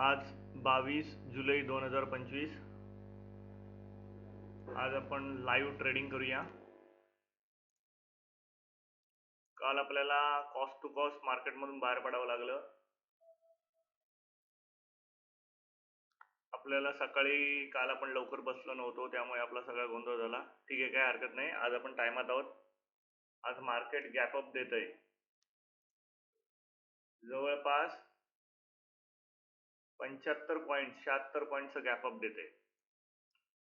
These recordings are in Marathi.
आज 22 जुलै 2025. आज आपण लाईव्ह ट्रेडिंग करूया. काल आपल्याला कॉस्ट टू कॉस्ट मार्केटमधून बाहेर पडावं लागलं. आपल्याला सकाळी काल आपण लवकर बसलो नव्हतो, त्यामुळे आपला सगळा गोंधळ झाला. ठीक आहे, काय हरकत नाही. आज आपण टाइमात आहोत. आज मार्केट गॅप अप देत आहे, जवळपास 75 पॉईंट 76 पॉईंटचं गॅप अप देते.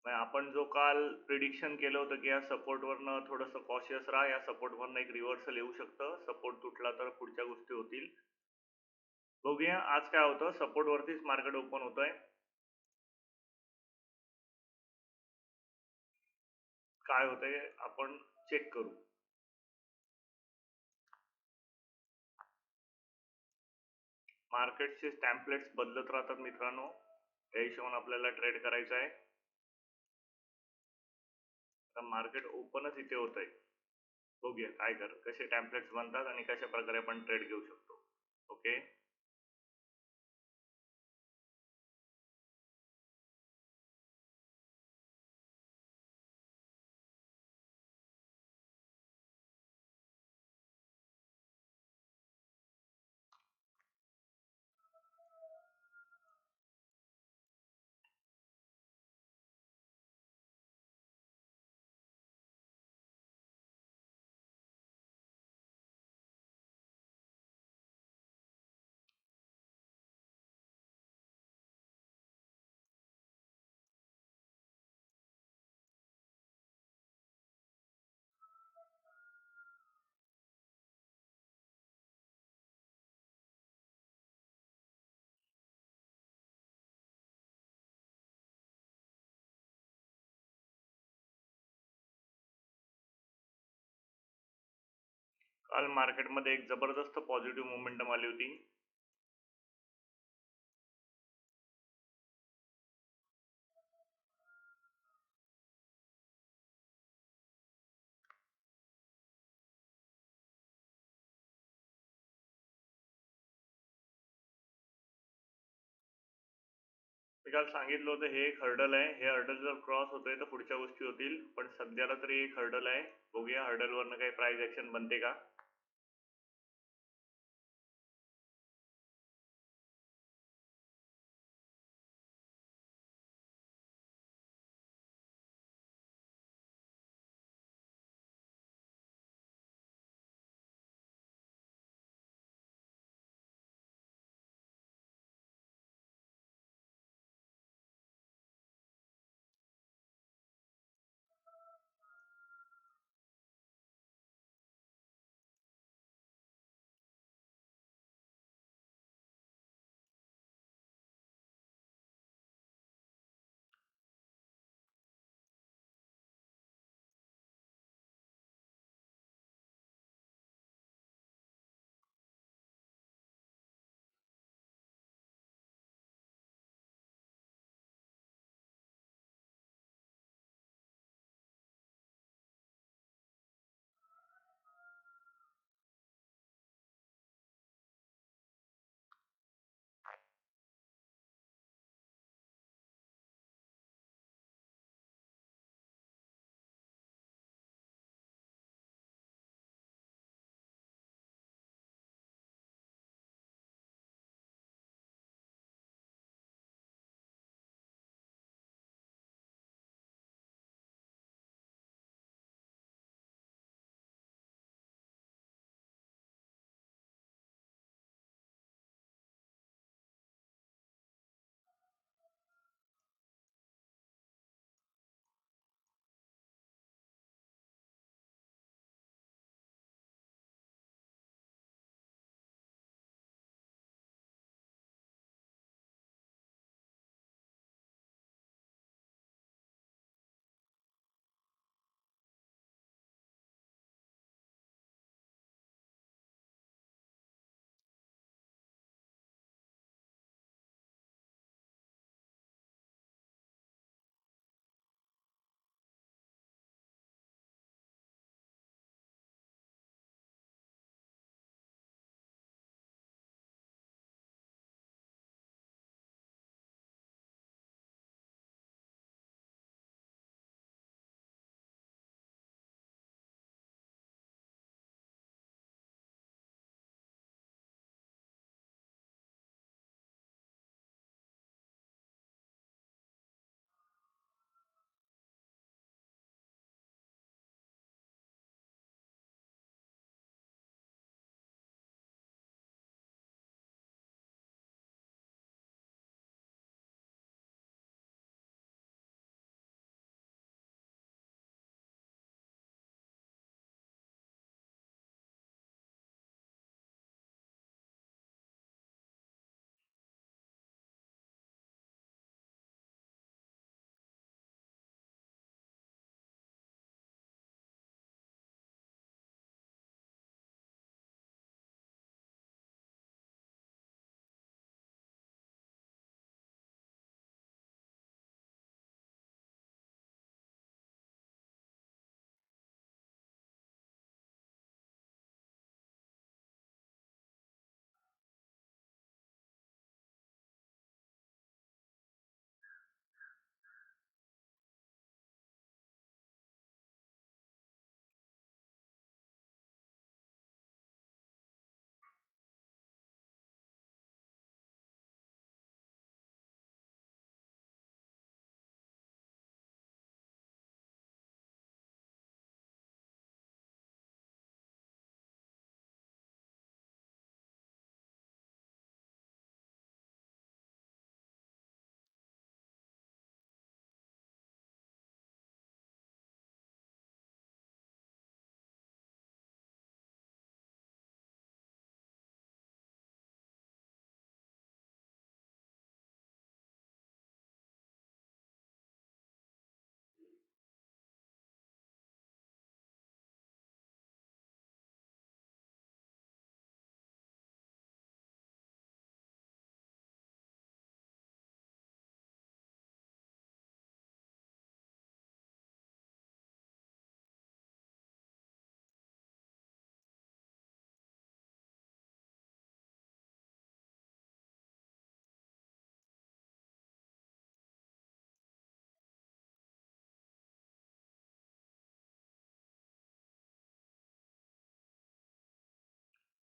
आपण जो काल प्रिडिक्शन केलं होतं की या सपोर्टवरनं थोडंसं कॉशियस राहा, या सपोर्टवरनं एक रिव्हर्सल येऊ शकतं, सपोर्ट तुटला तर पुढच्या गोष्टी होतील. बघूया आज काय होतं. सपोर्ट वरतीच मार्केट ओपन होतंय. काय होतंय आपण चेक करू. मार्केटचे टॅम्पलेट्स बदलत राहतात मित्रांनो, त्या हिशोबाने आपल्याला ट्रेड करायचं आहे. आता मार्केट ओपनच इथे होतंय. बघूया काय कसे टॅम्पलेट्स बनतात आणि कशा प्रकारे आपण ट्रेड घेऊ शकतो. ओके, काल मार्केटमध्ये एक जबरदस्त पॉझिटिव्ह मोमेंटम आली होती. मी काल सांगितलं होतं हे एक हर्डल आहे. हे हर्डल जर क्रॉस होतंय तर पुढच्या गोष्टी होतील, पण सध्याला तरी एक हर्डल आहे. बघूया हर्डलवरनं काही प्राइस ऍक्शन बनते का.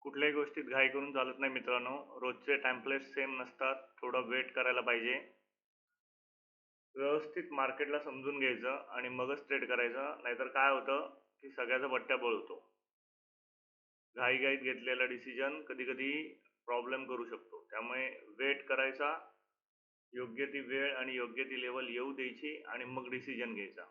कुठल्याही गोष्टीत घाई करून चालत नाही मित्रांनो. रोजचे टेम्पलेट्स सेम नसतात. थोडं वेट करायला पाहिजे. व्यवस्थित मार्केटला समजून घ्यायचं आणि मगच ट्रेड करायचं. नाहीतर काय होतं की सगळ्याचा बट्ट्याबोळ होतो. घाईघाईत घेतलेला डिसिजन कधी-कधी प्रॉब्लेम करू शकतो. त्यामुळे वेट करायचा, योग्य ती वेळ आणि योग्य ती लेव्हल येऊ द्यायची आणि मग डिसिजन घ्यायचा.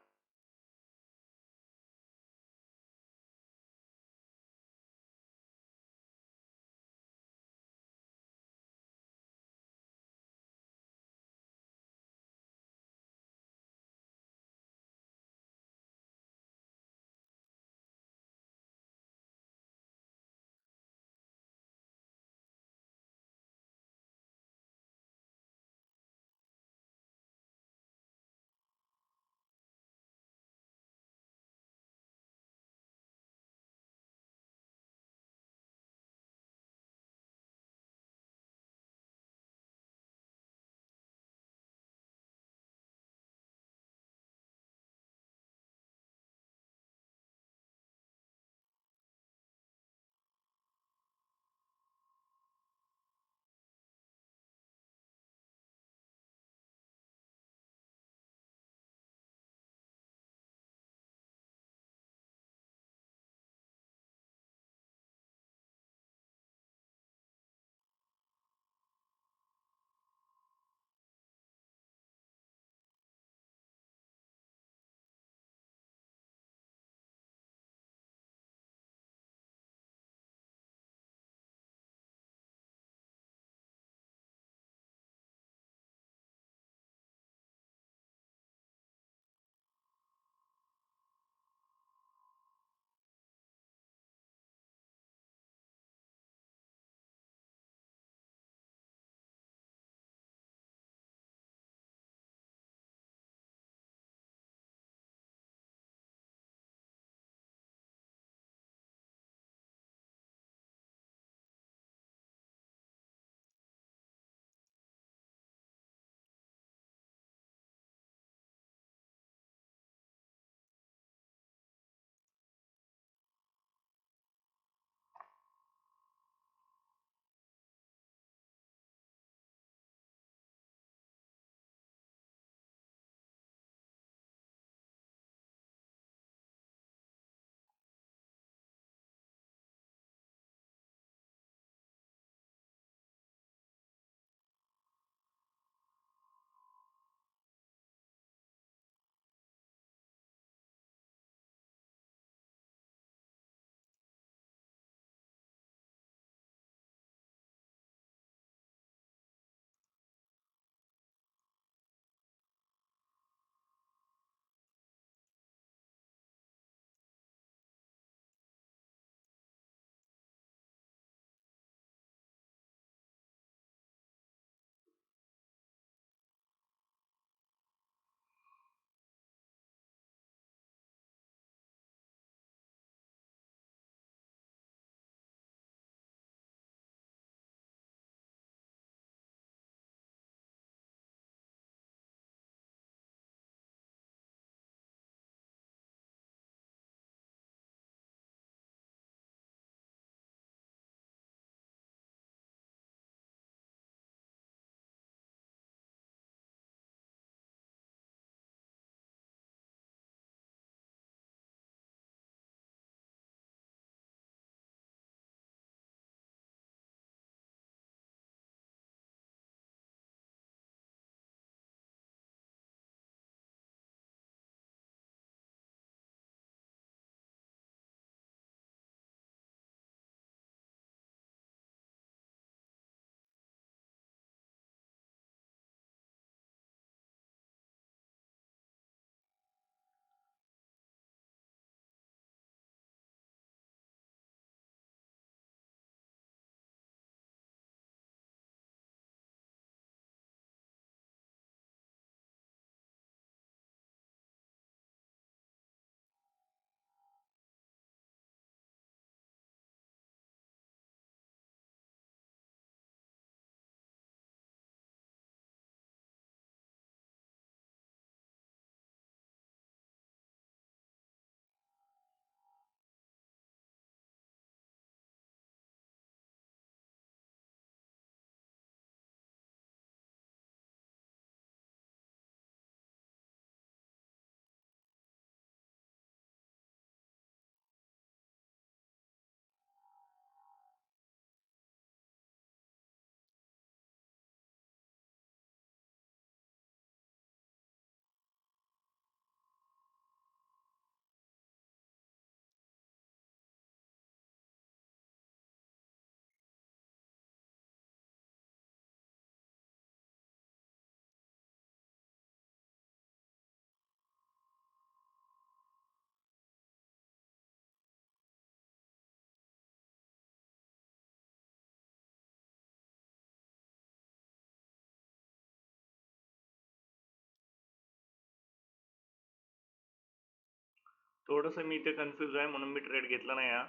थोडंसं मी इथे कन्फ्यूज आहे म्हणून मी ट्रेड घेतला नाही हा,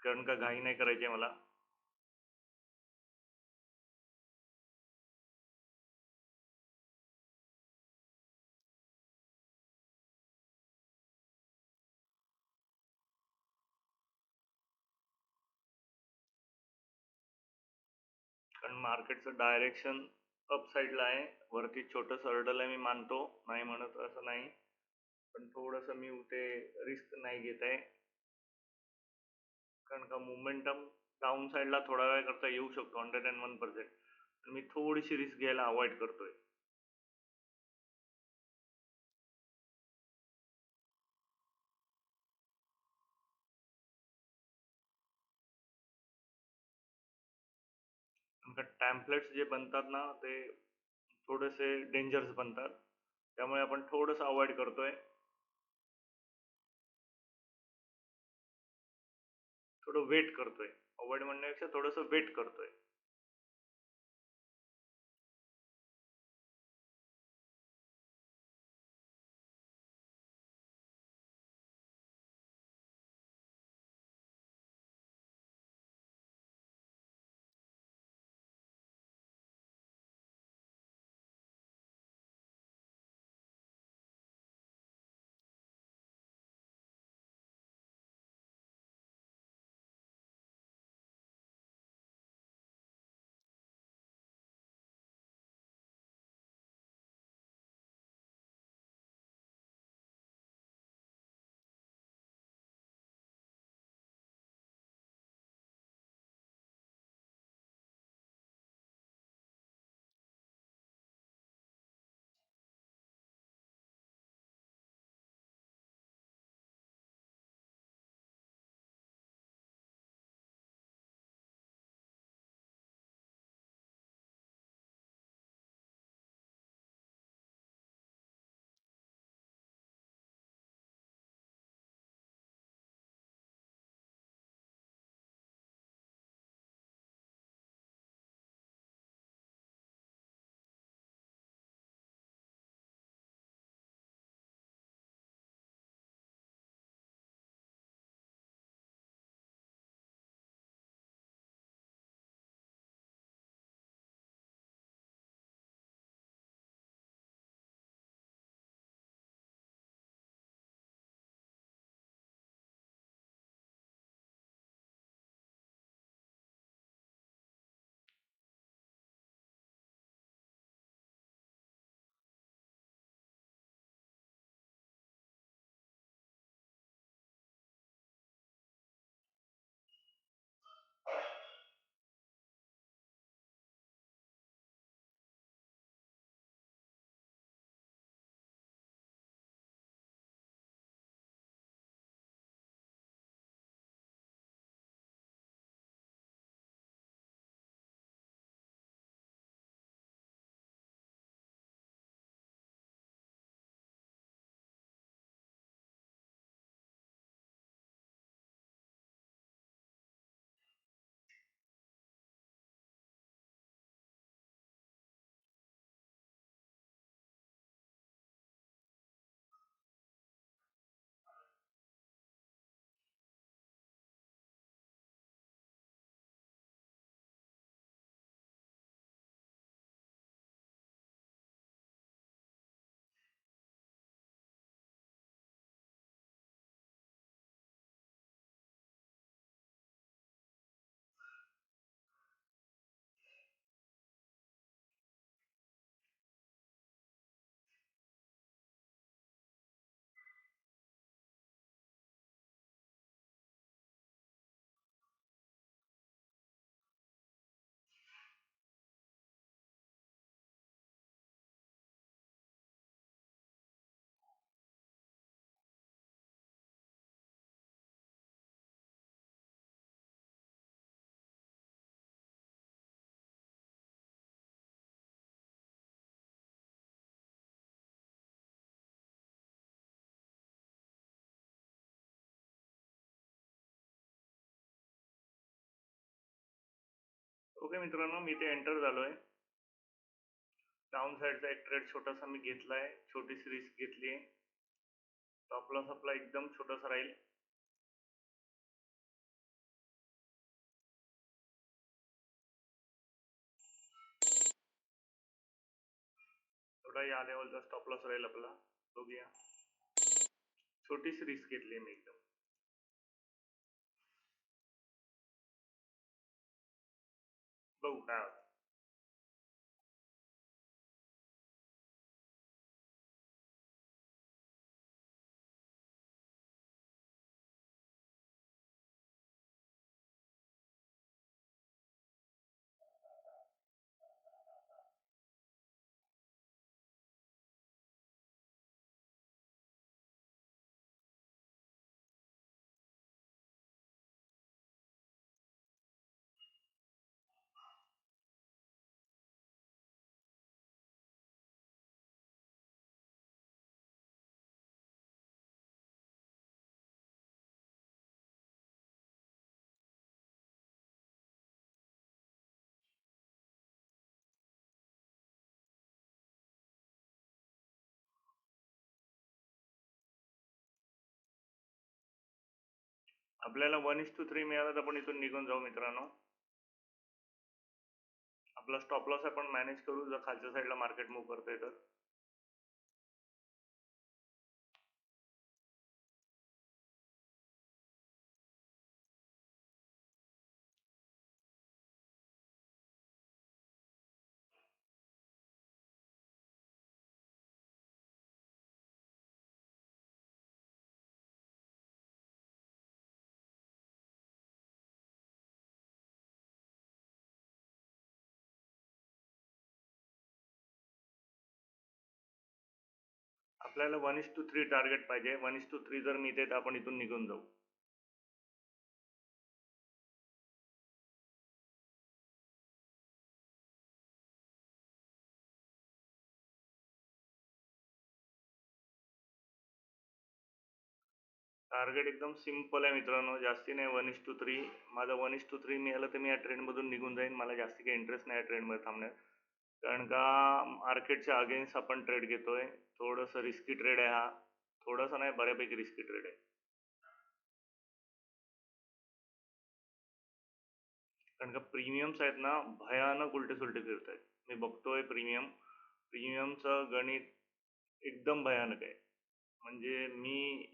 कारण का घाई नाही करायची आहे मला. कारण मार्केटचं डायरेक्शन अप साईडला आहे, वरती छोटंसं हर्डल आहे, मी मानतो, नाही म्हणत असं नाही, पण थोडंसं मी ते रिस्क नाही घेत आहे, कारण का मोमेंटम डाऊन साईडला थोडा वेळ करता येऊ शकतो 101%. मी थोडीशी रिस्क घ्यायला अवॉइड करतोय. कारण का टॅम्पलेट्स जे बनतात ना ते थोडेसे डेंजरस बनतात, त्यामुळे आपण थोडंसं अवॉइड करतोय. थोडं वेट करतोय, अवॉइड म्हणण्यापेक्षा थोडंसं वेट करतोय. ओके मित्रांनो, मी ते एंटर झालोय. डाऊन साईडचा एक ट्रेड छोटासा मी घेतलाय, छोटीशी रिस्क घेतली आहे. स्टॉप लॉस आपला एकदम छोटासा राहील. थोडा या लेवलचा स्टॉप लॉस राहील आपला. बघूया. छोटीच रिस्क घेतली मी एकदम. बघू काय होतं. आपल्याला 1:3 मिळालं तर आपण इथून निघून जाऊ मित्रांनो. आपला स्टॉप लॉस आपण मॅनेज करू जर खालच्या साईडला मार्केट मूव्ह करतोय तर. आपल्याला 1:3 टार्गेट पाहिजे. 1:3 जर मिळते तर आपण इथून निघून जाऊ. टार्गेट एकदम सिंपल आहे मित्रांनो, जास्ती नाही. 1:3. माझं 1:3 मिळालं तर मी या ट्रेंडमधून निघून जाईन. मला जास्ती काही इंटरेस्ट नाही या ट्रेंडमध्ये थांबण्यात. कारण का मार्केटच्या अगेन्स्ट आपण ट्रेड घेतोय. थोडंसं रिस्की ट्रेड आहे हा. थोडंसं नाही, बऱ्यापैकी रिस्की ट्रेड आहे. कारण का प्रीमियम्स आहेत ना, भयानक उलटे सुलटे फिरत आहेत. मी बघतोय प्रीमियमचं गणित एकदम भयानक आहे. म्हणजे मी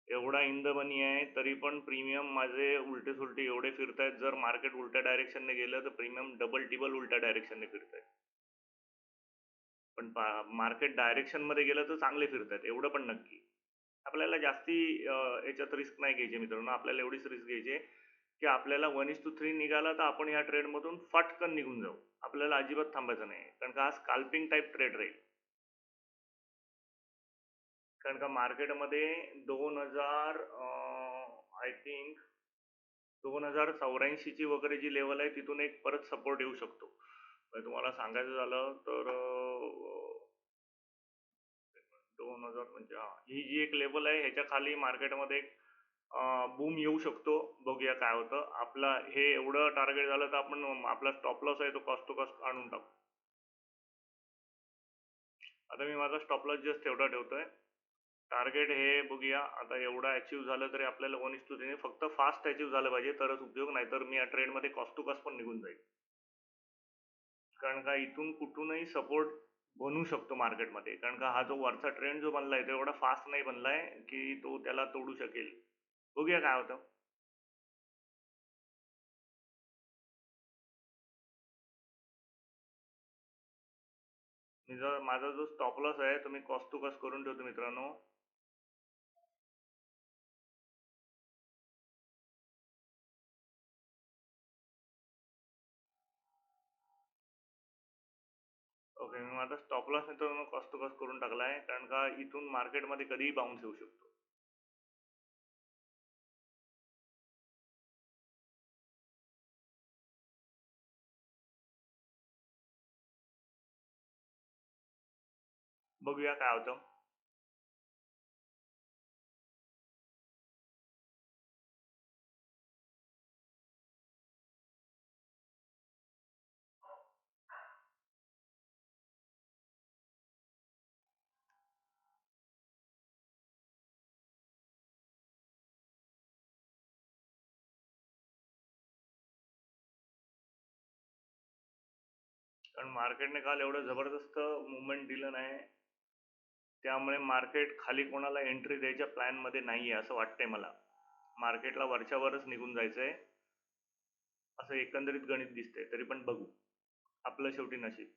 एवढा इन द मनी आहे तरी पण प्रीमियम माझे उलटे सुलटे एवढे फिरतायत. जर मार्केट उलट्या डायरेक्शनने गेलं तर प्रीमियम डबल टिबल उलट्या डायरेक्शनने फिरतायत. पण मार्केट डायरेक्शनमध्ये गेलं तर चांगले फिरतायत, एवढं पण नक्की. आपल्याला जास्ती याच्यात रिस्क नाही घ्यायची मित्रांनो. आपल्याला एवढीच रिस्क घ्यायची की आपल्याला 1:3 निघाला तर आपण ह्या ट्रेडमधून फटकन निघून जाऊ. आपल्याला अजिबात थांबायचं नाही. कारण का हा स्काल्पिंग टाईप ट्रेड राहील. कारण का मार्केटमध्ये 2000 आय थिंक 2084 ची वगैरे जी लेवल आहे तिथून एक परत सपोर्ट येऊ शकतो. म्हणजे तुम्हाला सांगायचं झालं तर 2000 म्हणजे ही जी एक लेवल आहे ह्याच्या खाली मार्केटमध्ये एक बूम येऊ शकतो. बघूया काय होतं. आपला हे एवढं टार्गेट झालं तर आपण आपला स्टॉप लॉस आहे तो कॉस्ट टू कॉस्ट आणून टाकू. आता मी माझा स्टॉप लॉस जस्ट एवढा ठेवतोय. टार्गेट हे बघूया आता एवढा अचीव्ह झालं तरी आपल्याला 1:3 फक्त फास्ट अचीव्ह झालं पाहिजे तरच उपयोग. नाही तर मी या ट्रेडमध्ये कॉस्ट टू कॉस्ट पण निघून जाईल. कारण का इथून कुठूनही सपोर्ट बनू शकतो मार्केटमध्ये. कारण का हा जो वरचा ट्रेंड जो बनलाय तो एवढा फास्ट नाही बनलाय की तो त्याला तोडू शकेल. बघूया काय होतं. माझा जो स्टॉप लॉस आहे तो मी कॉस्ट टू कॉस्ट करून ठेवतो मित्रांनो. ओके, मी माझा स्टॉप लॉस मित्रांनो कॉस्ट टू कॉस्ट करून टाकलाय. कारण का इथून मार्केटमध्ये कधीही बाउन्स येऊ शकतो. बघूया काय होतं. कारण मार्केटने काल एवढं जबरदस्त मुवमेंट दिलं नाही, त्यामुळे मार्केट खाली कोणाला एंट्री द्यायच्या प्लॅनमध्ये नाही आहे असं वाटतंय मला. मार्केटला वरच्या वरच निघून जायचं आहे असं एकंदरीत गणित दिसतंय. तरी पण बघू, आपलं शेवटी नशीब.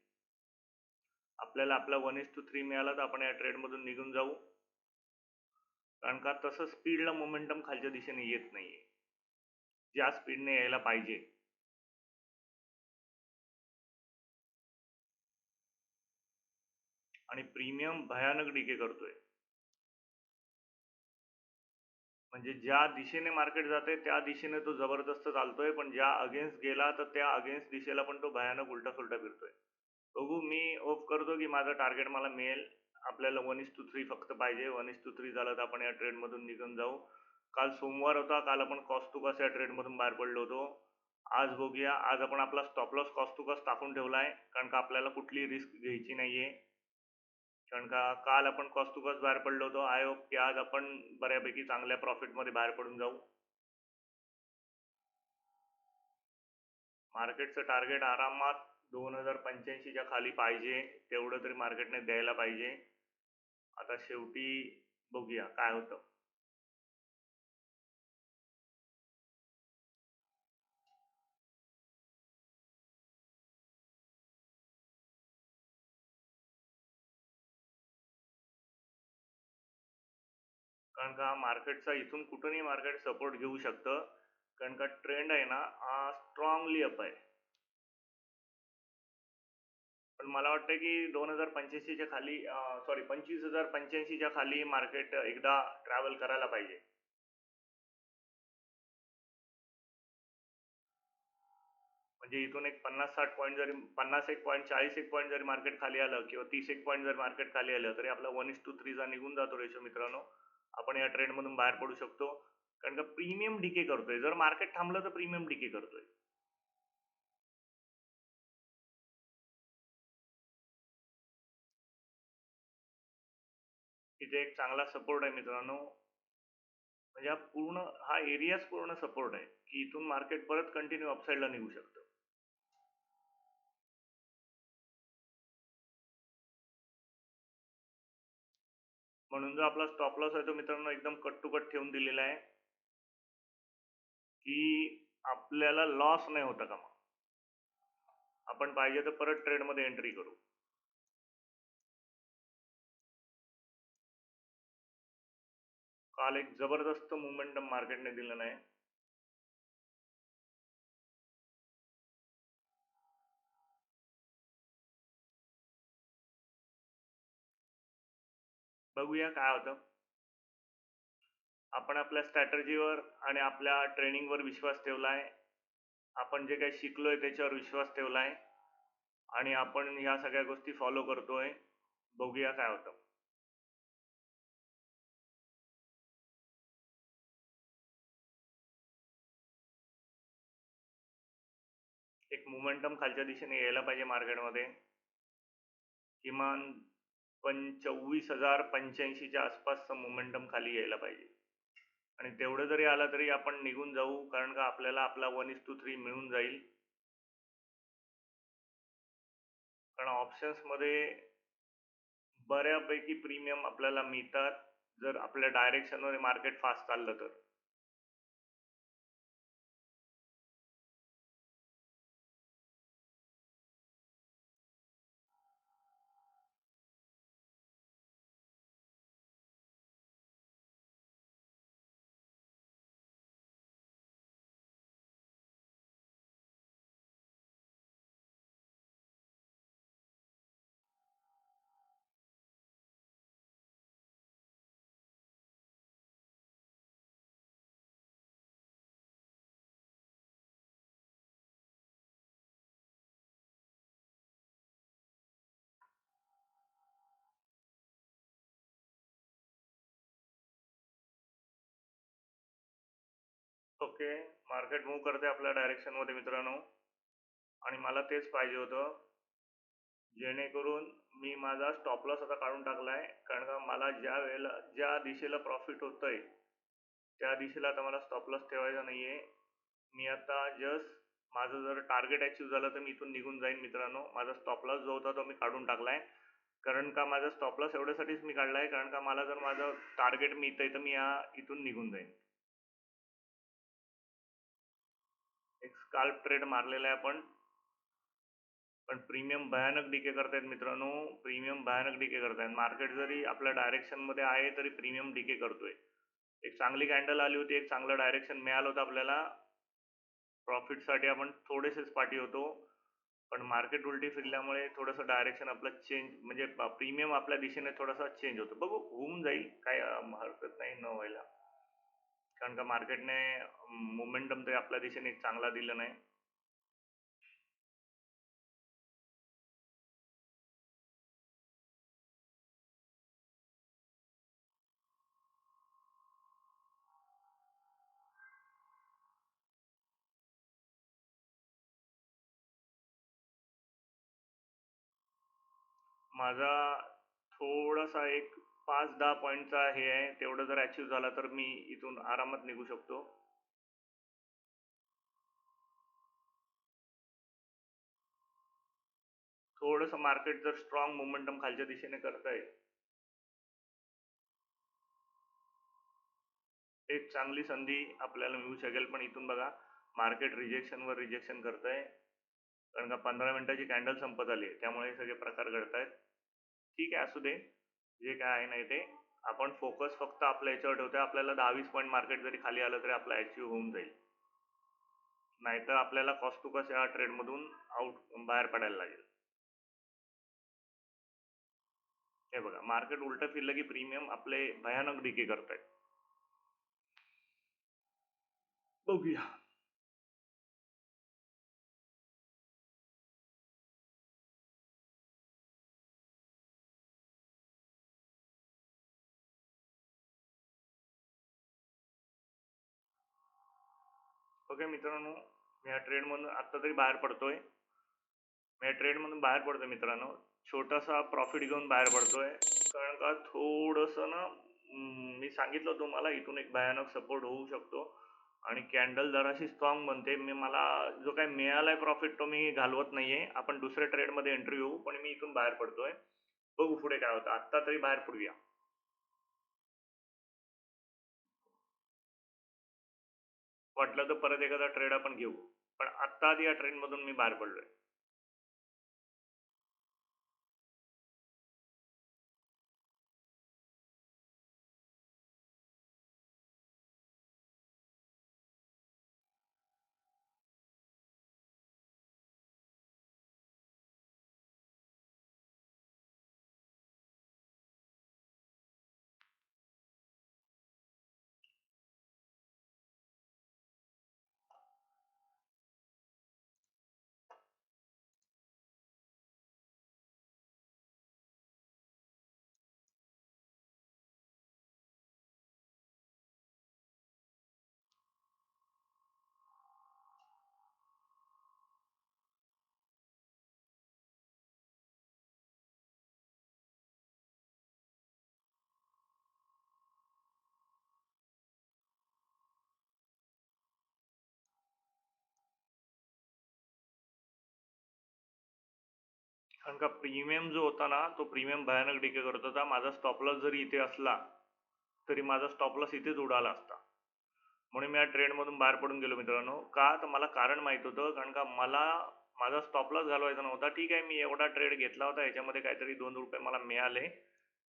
आपल्याला आपला 1:3 मिळाला तर आपण या ट्रेडमधून निघून जाऊ, कारण का तसं स्पीडला मोमेंटम खालच्या दिशेने येत नाहीये ज्या स्पीडने यायला पाहिजे. आणि प्रीमियम भयानक डिके करतोय. म्हणजे ज्या दिशेने मार्केट जाते त्या दिशेने तो जबरदस्त चालतोय, पण ज्या अगेन्स्ट गेला तर त्या अगेन्स्ट दिशेला पण तो भयानक उलटा सुलटा फिरतोय. बघू, मी होप करतो की माझं टार्गेट मला मिळेल. आपल्याला 1:3 फक्त पाहिजे. 1:3 झालं तर आपण या ट्रेडमधून निघून जाऊ. काल सोमवार होता, काल आपण कॉस्ट टू कॉस्ट या ट्रेडमधून बाहेर पडलो होतो. आज बघूया, आज आपण आपला stop loss cost to cost टाकून ठेवलाय, कारण का आपल्याला कुठलीही रिस्क घ्यायची नाहीये. कारण का काल आपण कॉस्ट टू कॉस्ट बाहेर पडलो होतो. आय होप की आज आपण बऱ्यापैकी चांगल्या प्रॉफिटमध्ये बाहेर पडून जाऊ. मार्केटचं टार्गेट आरामात 2085च्या खाली पाहिजे, तेवढं तरी मार्केटने द्यायला पाहिजे. आता शेवटी बघूया काय होतं. कारण का मार्केटचा इथून कुठूनही मार्केट सपोर्ट घेऊ शकतं, कारण का ट्रेंड आहे ना स्ट्रॉंगली अप आहे. पण मला वाटतं की 2085च्या खाली 25,085च्या खाली मार्केट एकदा ट्रॅव्हल करायला पाहिजे. म्हणजे इथून एक 50-60 पॉईंट जरी 51 पॉईंट 41 पॉईंट जरी मार्केट खाली आलं किंवा 30 पॉईंट जरी मार्केट खाली आलं तरी आपला 1:3 चा निघून जातो रेशो मित्रांनो. आपण या ट्रेंडमधून बाहेर पडू शकतो, कारण का प्रीमियम डिके करतोय. जर मार्केट थांबलं तर प्रीमियम डिके करतोय. इथे एक चांगला सपोर्ट आहे मित्रांनो. म्हणजे हा एरियाच पूर्ण सपोर्ट आहे की इथून मार्केट परत कंटिन्यू अपसाईडला निघू शकतं. म्हणून जो आपला स्टॉप लॉस आहे तो मित्रांनो एकदम कट टू कट ठेवून दिलेला आहे की आपल्याला लॉस नाही होता कामा. आपण पाहिजे तर परत ट्रेडमध्ये एंट्री करू. काल एक जबरदस्त मोमेंटम मार्केटने दिलं नाही. बघूया काय होतं. आपण आपल्या स्ट्रॅटर्जीवर आणि आपल्या ट्रेनिंगवर विश्वास ठेवलाय. आपण जे काही शिकलोय त्याच्यावर विश्वास ठेवलाय आणि आपण ह्या सगळ्या गोष्टी फॉलो करतोय. बघूया काय होतं. एक मोमेंटम खालच्या दिशेने यायला पाहिजे मार्केटमध्ये. किमान 24,085च्या आसपासचं मोमेंटम खाली यायला पाहिजे. आणि तेवढं जरी आलं तरी आपण निघून जाऊ, कारण का आपल्याला आपला 1:3 मिळून जाईल. कारण ऑप्शन्समध्ये बऱ्यापैकी प्रीमियम आपल्याला मिळतात जर आपल्या डायरेक्शनमध्ये मार्केट फास्ट चाललं तर. ओके, मार्केट मूव्ह करते आपल्या डायरेक्शनमध्ये मित्रांनो. आणि मला तेच पाहिजे होतं, जेणेकरून मी माझा स्टॉप लॉस आता काढून टाकलाय. कारण का मला ज्या दिशेला प्रॉफिट होतंय त्या दिशेला आता मला स्टॉप लॉस ठेवायचा नाहीये. मी आता जस्ट माझं जर टार्गेट अचीव झालं तर मी इथून निघून जाईन मित्रांनो. माझा स्टॉप लॉस जो होता तो मी काढून टाकलाय. कारण का माझा स्टॉप लॉस एवढ्यासाठीच मी काढलाय, कारण का मला जर माझं टार्गेट मिळतंय तर मी इथून निघून जाईन. एक स्काल्प ट्रेड मारलेला आहे आपण, पण प्रीमियम भयानक डीके करतायत मित्रांनो. प्रीमियम भयानक डीके करतायत. मार्केट जरी आपल्या डायरेक्शन मध्ये आहे तरी प्रीमियम डीके करतोय. एक चांगली कॅन्डल आली होती, एक चांगलं डायरेक्शन मिळालं होतं आपल्याला. प्रॉफिटसाठी आपण थोडेसेच पाठी होतो, पण मार्केट उलटी फिरल्यामुळे थोडंसं डायरेक्शन आपलं चेंज, म्हणजे प्रीमियम आपल्या दिशेने थोडासा चेंज होतो. बघू, होऊन जाईल, काय हरकत नाही न व्हायला. कारण का मार्केटने मोमेंटम तरी आपल्या दिशेने चांगला दिलं नाही. माझा थोडासा एक 5-10 पॉईंटचा हे आहे, तेवढं जर अचीव झाला तर मी इथून आरामात निघू शकतो. थोडंसं मार्केट जर स्ट्रॉंग मोमेंटम खालच्या दिशेने करताय, एक चांगली संधी आपल्याला मिळू शकेल. पण इथून बघा, मार्केट रिजेक्शनवर रिजेक्शन करतंय, कारण का 15 मिनिटाची कॅन्डल संपत आली, त्यामुळे हे सगळे प्रकार घडत आहेत. ठीक आहे, असू दे, जे काय आहे नाही ते. आपण फोकस फक्त आपल्या याच्यावर ठेवतोय. आपल्याला 10-20 पॉईंट मार्केट जरी खाली आलं तरी आपला अचीव होऊन जाईल. नाहीतर आपल्याला कॉस्ट टू कॉस्ट या ट्रेडमधून बाहेर पडायला लागेल. हे बघा, मार्केट उलटं फिरलं की प्रीमियम आपले भयानक डिके करतायत. बघूया. ओके मित्रांनो, मी या ट्रेडमधून आत्ता तरी बाहेर पडतोय. मी या ट्रेडमधून बाहेर पडतोय मित्रांनो. छोटासा प्रॉफिट घेऊन बाहेर पडतोय, कारण का थोडंसं ना, मी सांगितलं तुम्हाला इथून एक भयानक सपोर्ट होऊ शकतो आणि कॅन्डल जराशी स्ट्रॉंग बनते. मला जो काही मिळालाय प्रॉफिट तो मी घालवत नाहीये. आपण दुसऱ्या ट्रेडमध्ये एंट्री होऊ, पण मी इथून बाहेर पडतोय. बघू पुढे काय होतं. आत्ता तरी बाहेर पडूया. वाटलं तर परत एखादा ट्रेड आपण घेऊ, पण आत्ता आधी या ट्रेडमधून मी बाहेर पडलोय. कारण का प्रीमियम जो होता ना, तो प्रीमियम भयानक डिके करत होता. माझा स्टॉप लॉस जरी इथे असला तरी माझा स्टॉप लॉस इथेच उडाला असता. म्हणून मी या ट्रेडमधून बाहेर पडून गेलो मित्रांनो. का तर मला कारण माहित होतं, कारण का मला माझा स्टॉप लॉस घालवायचा नव्हता. ठीक आहे, मी एवढा ट्रेड घेतला होता, याच्यामध्ये काहीतरी 2 रुपये मला मिळाले.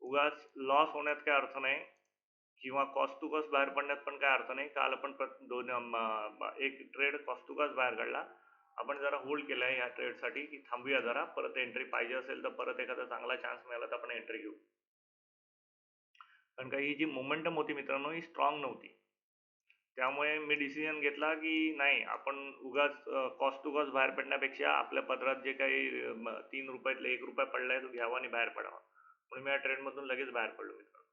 उगाच लॉस होण्यात काय अर्थ नाही, किंवा कॉस्ट टू कॉस्ट बाहेर पडण्यात पण काय अर्थ नाही. काल आपण एक ट्रेड कॉस्ट टू कॉस्ट बाहेर काढला. आपण जरा होल्ड केलाय या ट्रेडसाठी, की थांबूया जरा, परत एंट्री पाहिजे असेल तर परत एखादा चांगला चान्स मिळाला तर आपण एंट्री घेऊ. कारण का ही जी मोमेंटम होती मित्रांनो, ही स्ट्रॉंग नव्हती. त्यामुळे मी डिसिजन घेतला की नाही, आपण उगाच कॉस्ट टू कॉस्ट बाहेर पडण्यापेक्षा आपल्या पदरात जे काही 3 रुपयातले 1 रुपया पडलाय तो घ्यावा आणि बाहेर पडावा. म्हणून मी या ट्रेडमधून लगेच बाहेर पडलो मित्रांनो.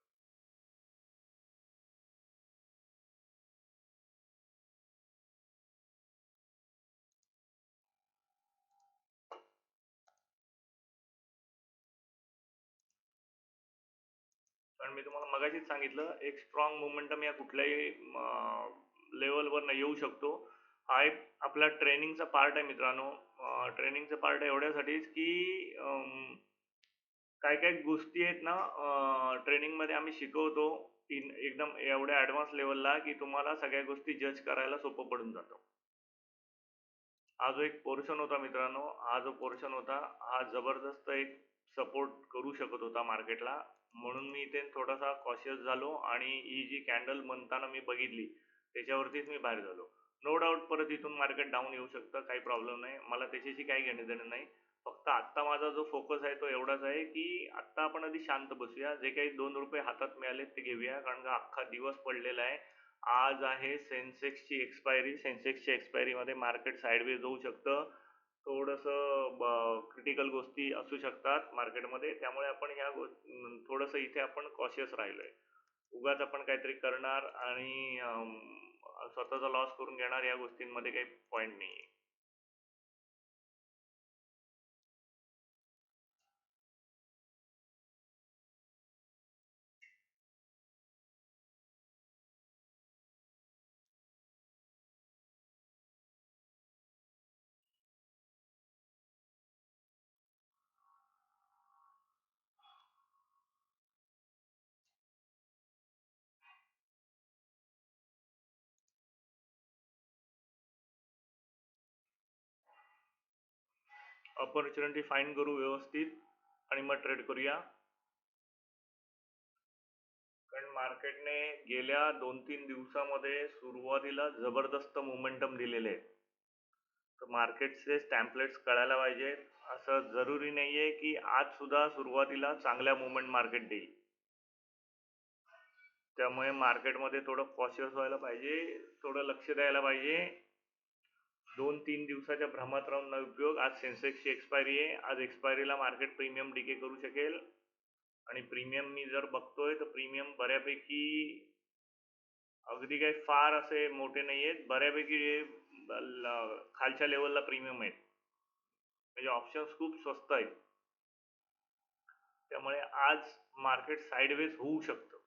कारण मी तुम्हाला मगाशीच सांगितलं, एक स्ट्रॉंग मोमेंटम या कुठल्याही लेवलवर येऊ शकतो. हा एक आपला ट्रेनिंगचा पार्ट आहे मित्रांनो. ट्रेनिंगचा पार्ट एवढ्यासाठीच की काही काही गोष्टी आहेत ना, ट्रेनिंगमध्ये आम्ही शिकवतो एकदम एवढ्या ॲडव्हान्स लेव्हलला की तुम्हाला सगळ्या गोष्टी जज करायला सोपं पडून जातं. हा जो एक पोर्शन होता मित्रांनो, हा जो पोर्शन होता, हा जबरदस्त एक सपोर्ट करू शकत होता मार्केटला. म्हणून मी इथे थोडासा कॉशियस झालो आणि ही जी कॅन्डल म्हणताना मी बघितली, त्याच्यावरतीच मी बाहेर झालो. नो डाऊट परत इथून मार्केट डाऊन येऊ शकतं, काही प्रॉब्लेम नाही. मला त्याच्याशी काही घेणं-देणं नाही. फक्त आत्ता माझा जो फोकस आहे तो एवढाच आहे, की आत्ता आपण आधी शांत बसूया. जे काही ₹2 हातात मिळालेत ते घेऊया. कारण का अख्खा दिवस पडलेला आहे. आज आहे सेन्सेक्सची एक्सपायरी. सेन्सेक्सच्या एक्सपायरीमध्ये मार्केट साइडवेज जाऊ शकतं. थोडंसं क्रिटिकल गोष्टी असू शकतात मार्केटमध्ये. त्यामुळे आपण थोडंसं इथे आपण कॉशियस राहिलोय. उगाच आपण काहीतरी करणार आणि स्वतःचा लॉस करून घेणार, या गोष्टींमध्ये काही पॉइंट नाहीये. अपॉर्च्युनिटी फाइंड करू व्यवस्थित आणि मग ट्रेड करूया. कारण मार्केटने गेल्या 2-3 दिवसामध्ये सुरुवातीला जबरदस्त मोमेंटम दिलेले आहे. तर मार्केटचे टॅम्पलेट्स कळायला पाहिजेत. असं जरुरी नाहीये की आज सुद्धा सुरुवातीला चांगल्या मूव्हमेंट मार्केट देईल. त्यामुळे मार्केटमध्ये थोडं कॉशियस व्हायला पाहिजे, थोडं लक्ष द्यायला पाहिजे. 2-3 दिवसाच्या भ्रमात राहून न उपयोग. आज सेन्सेक्सची एक्सपायरी आहे. आज एक्सपायरीला मार्केट प्रीमियम डीके करू शकेल आणि प्रीमियम मी जर बघतोय तर प्रीमियम बऱ्यापैकी, अगदी काही फार असे मोठे नाही आहेत, बऱ्यापैकी खालच्या लेवलला प्रीमियम आहेत. म्हणजे ऑप्शन्स खूप स्वस्त आहेत. त्यामुळे आज मार्केट साइडवेज होऊ शकतं.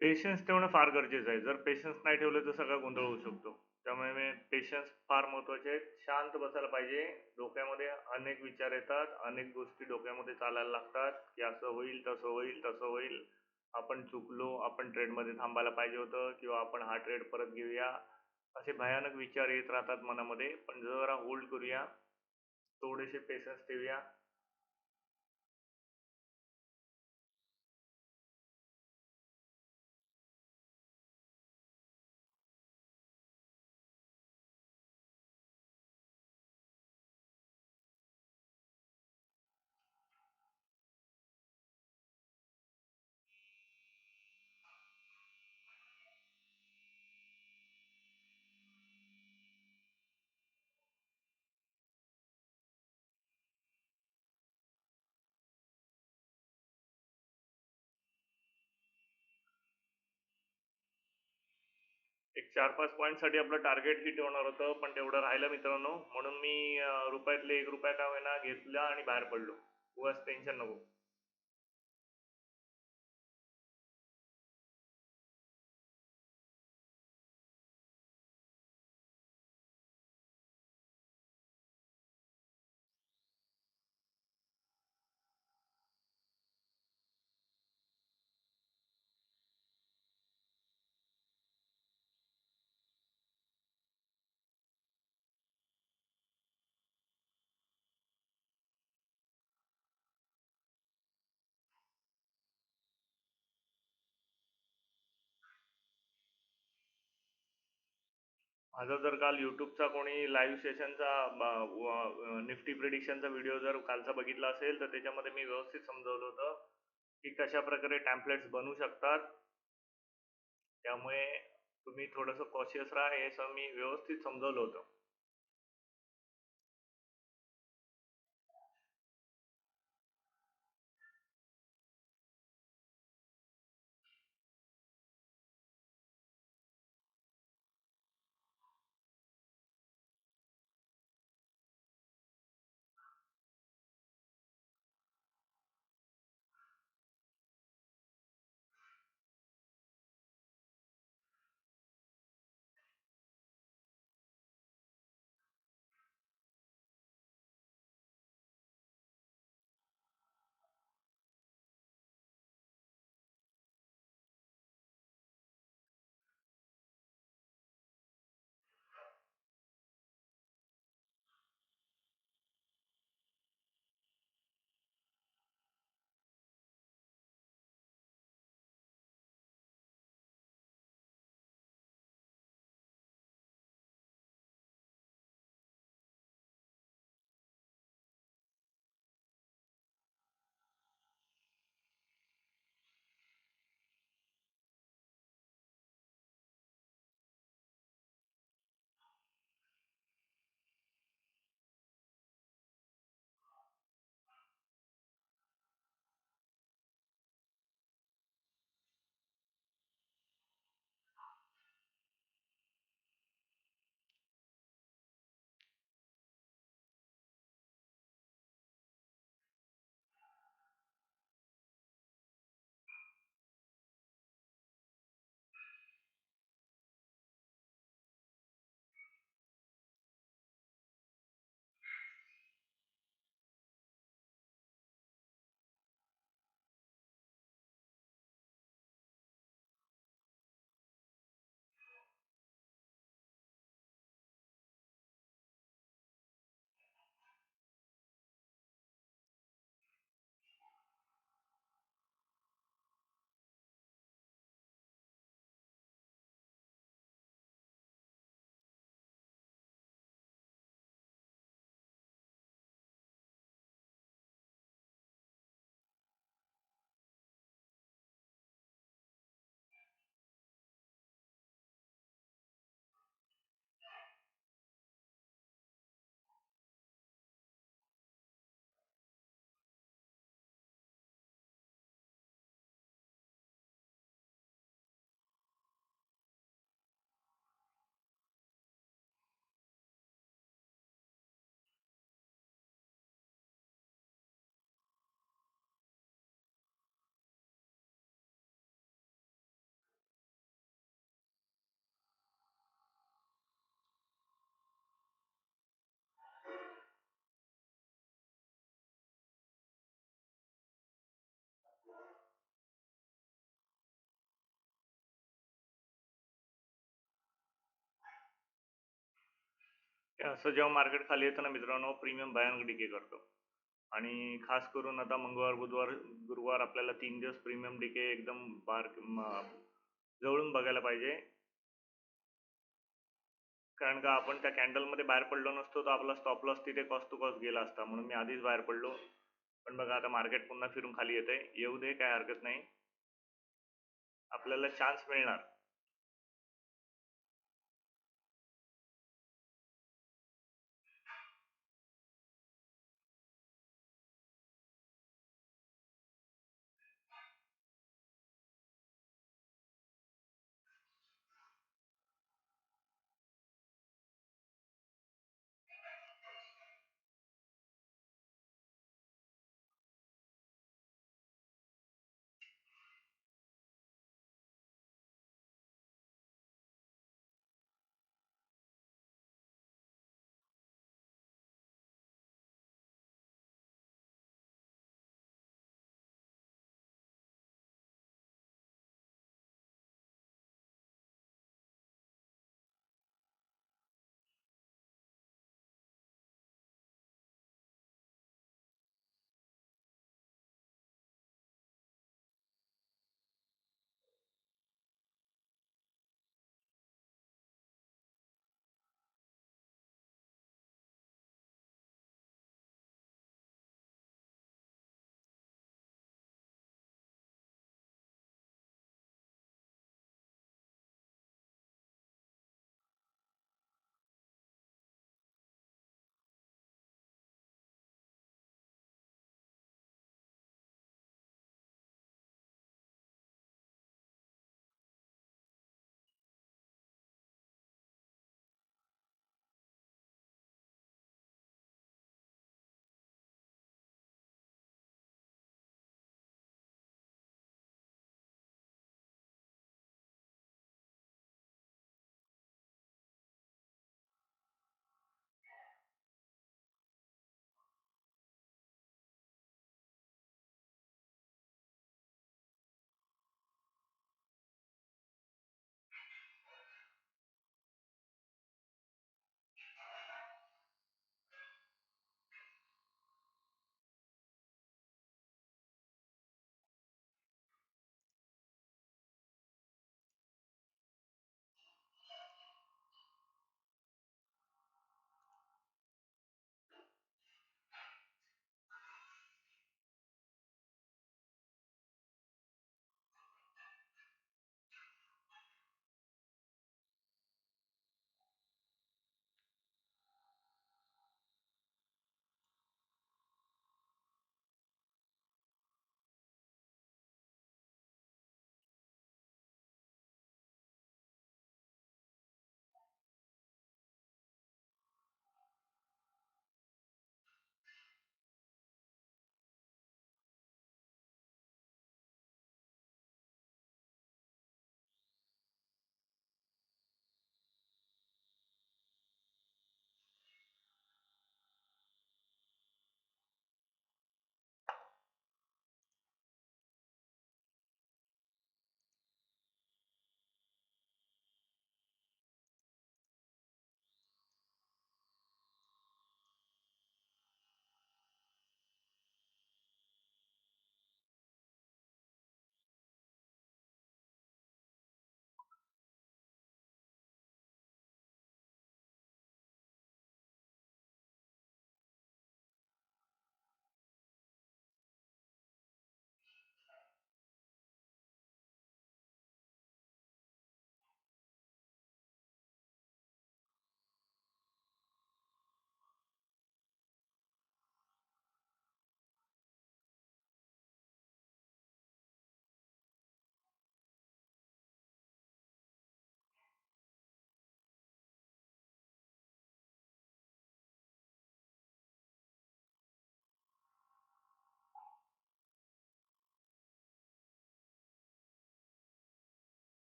पेशन्स ठेवणं फार गरजेचं आहे. जर पेशन्स नाही ठेवले तर सगळा गोंधळ होऊ शकतो. त्यामुळे पेशन्स फार महत्त्वाचे आहेत. शांत बसायला पाहिजे. डोक्यामध्ये अनेक विचार येतात. अनेक गोष्टी डोक्यामध्ये चालायला लागतात, की असं होईल, तसं होईल, तसं होईल. आपण चुकलो, आपण ट्रेडमध्ये थांबायला पाहिजे होतं किंवा आपण हा ट्रेड परत घेऊया. असे भयानक विचार येत राहतात मनामध्ये. पण जरा होल्ड करूया. थोडेसे पेशन्स ठेवूया. एक 4-5 पॉईंटसाठी आपलं टार्गेट हिट होणार होतं, पण तेवढं राहिलं मित्रांनो. म्हणून मी रुपयातले ₹1 का होईना घेतला आणि बाहेर पडलो. उगाच टेन्शन नको. माझा जर काल YouTubeचा कोणी लाईव्ह सेशनचा निफ्टी प्रिडिक्शनचा व्हिडिओ जर कालचा बघितला असेल, तर त्याच्यामध्ये मी व्यवस्थित समजावलं होतं, की कशाप्रकारे टेम्पलेट्स बनवू शकतात. त्यामुळे तुम्ही थोडंसं कॉशियस राहा, हे सगळं मी व्यवस्थित समजावलं होतं. असं जेव्हा मार्केट खाली येतं ना मित्रांनो, प्रीमियम भयानक डिके करतो. आणि खास करून आता मंगळवार, बुधवार, गुरुवार आपल्याला 3 दिवस प्रीमियम डिके एकदम जवळून बघायला पाहिजे. कारण का आपण त्या कॅन्डलमध्ये बाहेर पडलो नसतो तर आपला स्टॉप लॉस तिथे कॉस्ट टू कॉस्ट गेला असता. म्हणून मी आधीच बाहेर पडलो. पण बघा आता मार्केट पुन्हा फिरून खाली येतंय. येऊ दे, काही हरकत नाही. आपल्याला चान्स मिळणार.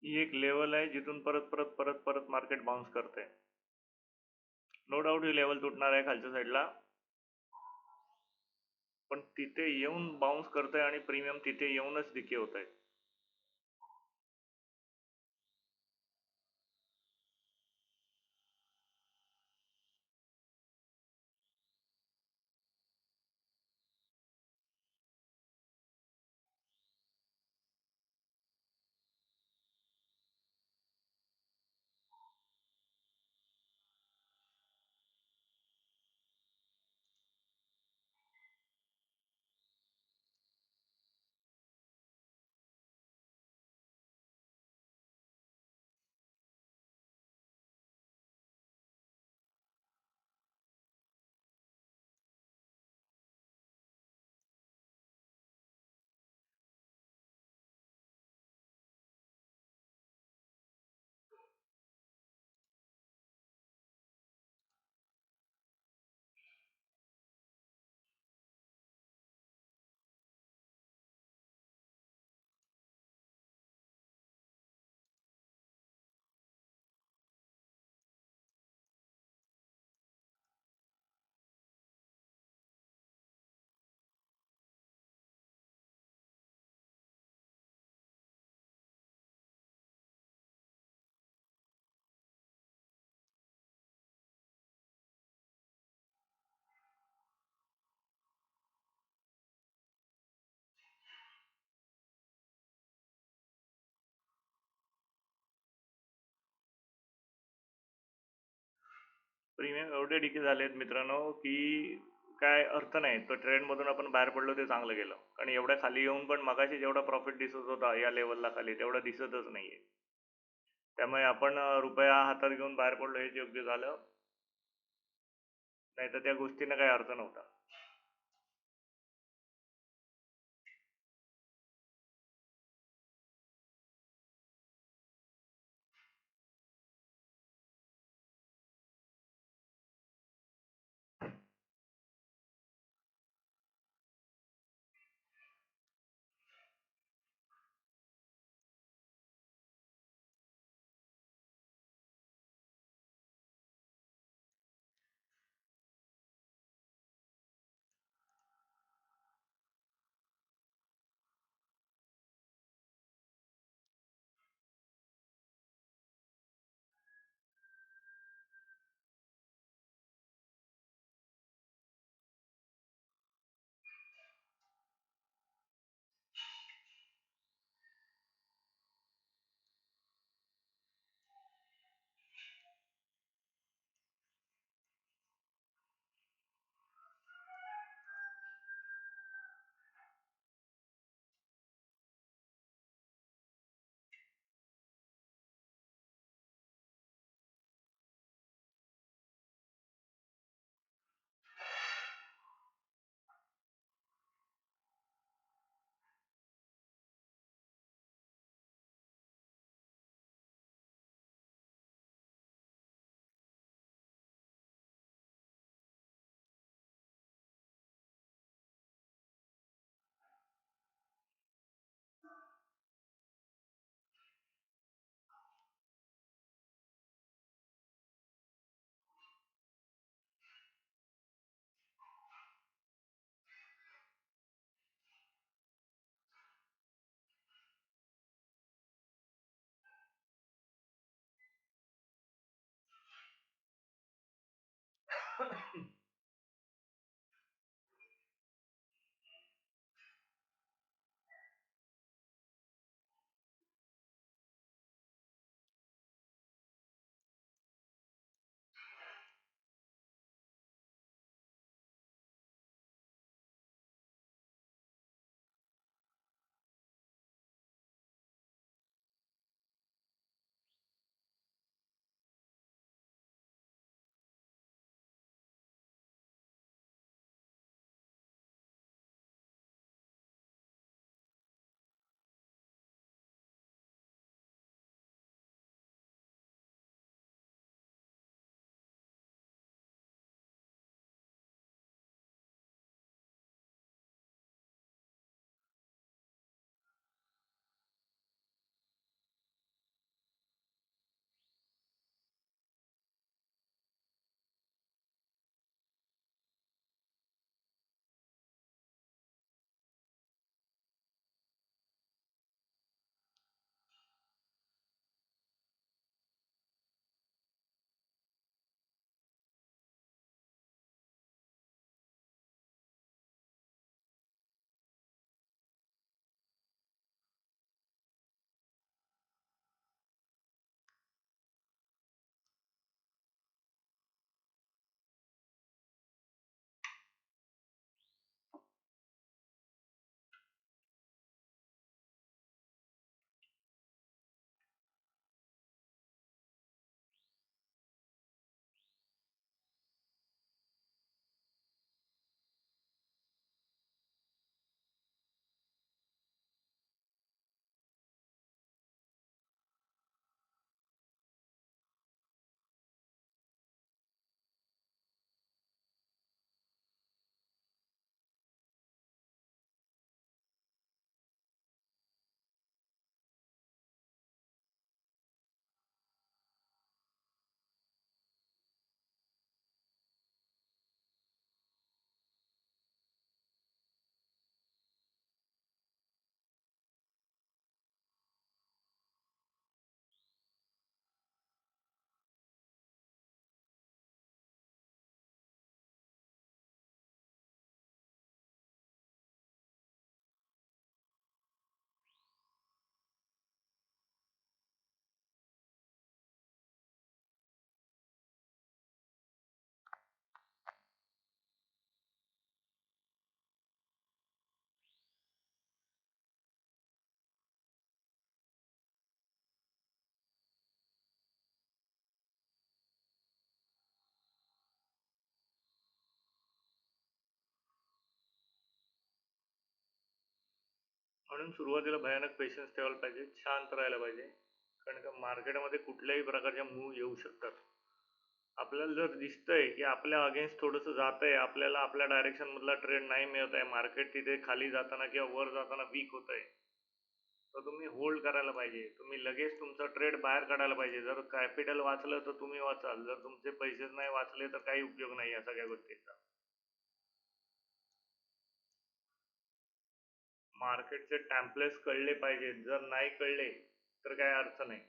ही एक लेवल आहे जिथून परत परत परत परत मार्केट बाउन्स करते. नो डाऊट ही लेवल तुटणार आहे खालच्या साईडला, पण तिथे येऊन बाउन्स करतंय आणि प्रीमियम तिथे येऊनच डिके होत आहे. प्रीमियम एवढे डिके झालेत मित्रांनो की काय अर्थ नाही. तो ट्रेंड मधून आपण बाहेर पडलो ते चांगलं गेलं, कारण एवढ्या खाली येऊन पण मगाशी जेवढा प्रॉफिट दिसत होता या लेवलला खाली तेवढा दिसतच नाहीये. त्यामुळे आपण रुपया हातात घेऊन बाहेर पडलो हेच योग्य झालं, नाही तर त्या गोष्टींना काही अर्थ नव्हता. म्हणून सुरुवातीला भयानक पेशन्स ठेवायला पाहिजे, शांत राहायला पाहिजे. कारण का मार्केटमध्ये कुठल्याही प्रकारच्या मूव्ह येऊ शकतात. आपल्याला जर दिसतंय की आपल्या अगेन्स्ट थोडंसं जातंय, आपल्याला आपल्या डायरेक्शनमधला ट्रेड नाही मिळत आहे, मार्केट तिथे खाली जाताना किंवा वर जाताना वीक होतंय, तर तुम्ही होल्ड करायला पाहिजे. तुम्ही लगेच तुमचा ट्रेड बाहेर काढायला पाहिजे. जर कॅपिटल वाचलं तर तुम्ही वाचाल, जर तुमचे पैसेच नाही वाचले तर काही उपयोग नाही या सगळ्या गोष्टींचा. मार्केटचे टॅम्पलेट्स कळले पाहिजेत. जर नाही कळले तर काही अर्थ नाही.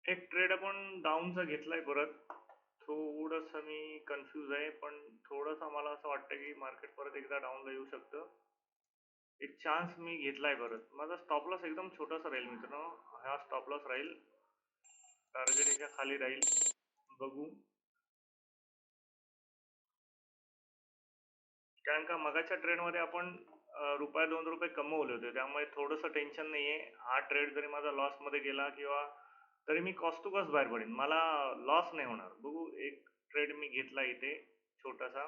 एक ट्रेड आपण डाऊनचा घेतलाय परत. थोडंसं मी कन्फ्यूज आहे, पण थोडंसं मला असं वाटतं की मार्केट परत एकदा डाऊनला येऊ शकतं. एक चान्स मी घेतलाय परत. माझा स्टॉप लॉस एकदम छोटासा राहील मित्रांनो. हा स्टॉप लॉस राहील, टार्गेट याच्या खाली राहील. बघू. कारण का मगाच्या ट्रेडमध्ये आपण रुपया 2 रुपये कमवले होते, त्यामुळे थोडंसं टेन्शन नाही आहे. हा ट्रेड जरी माझा लॉसमध्ये गेला किंवा तरी मी कॉस्ट टू कॉस्ट बाहेर पडेन, मला लॉस नाही होणार. बघू, एक ट्रेड मी घेतला इथे छोटासा.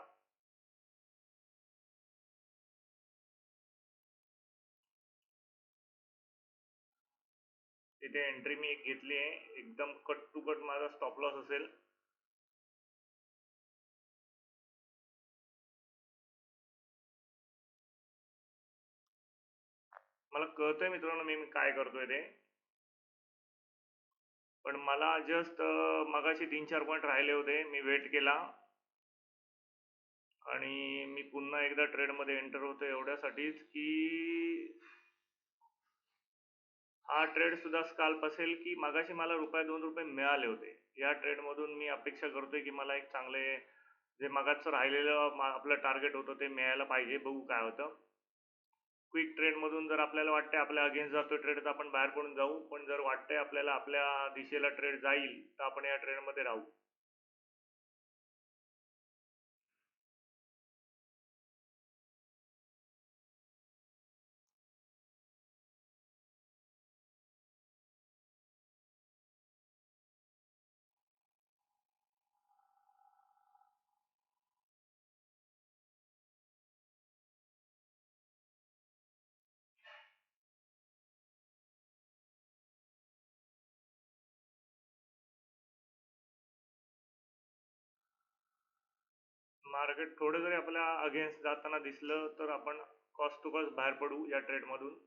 इथे एंट्री मी एक घेतली आहे, एकदम कट टू कट माझा स्टॉप लॉस असेल. मला कळतंय मित्रांनो मी काय करतोय ते, पण मला जस्ट मगाशी 3-4 पॉईंट राहिले होते, मी वेट केला आणि मी पुन्हा एकदा ट्रेडमध्ये एंटर होतो एवढ्यासाठीच की हा ट्रेड सुद्धा स्काल्प असेल की मगाशी मला रुपये 2 रुपये मिळाले होते. या ट्रेडमधून मी अपेक्षा करतोय की मला एक चांगले जे मगाचं राहिलेलं आपलं टार्गेट होतं ते मिळायला पाहिजे. बघू काय होतं. क्विक ट्रेडमधून जर आपल्याला वाटतंय आपल्या अगेन्स्ट जातोय ट्रेड, तर आपण बाहेर पडून जाऊ. पण जर वाटतंय आपल्याला आपल्या दिशेला ट्रेड जाईल, तर आपण या ट्रेडमध्ये राहू. मार्केट थोडं जरी आपल्या अगेन्स्ट जाताना दिसलं, तर आपण कॉस्ट टू कॉस्ट बाहेर पडू या ट्रेडमधून.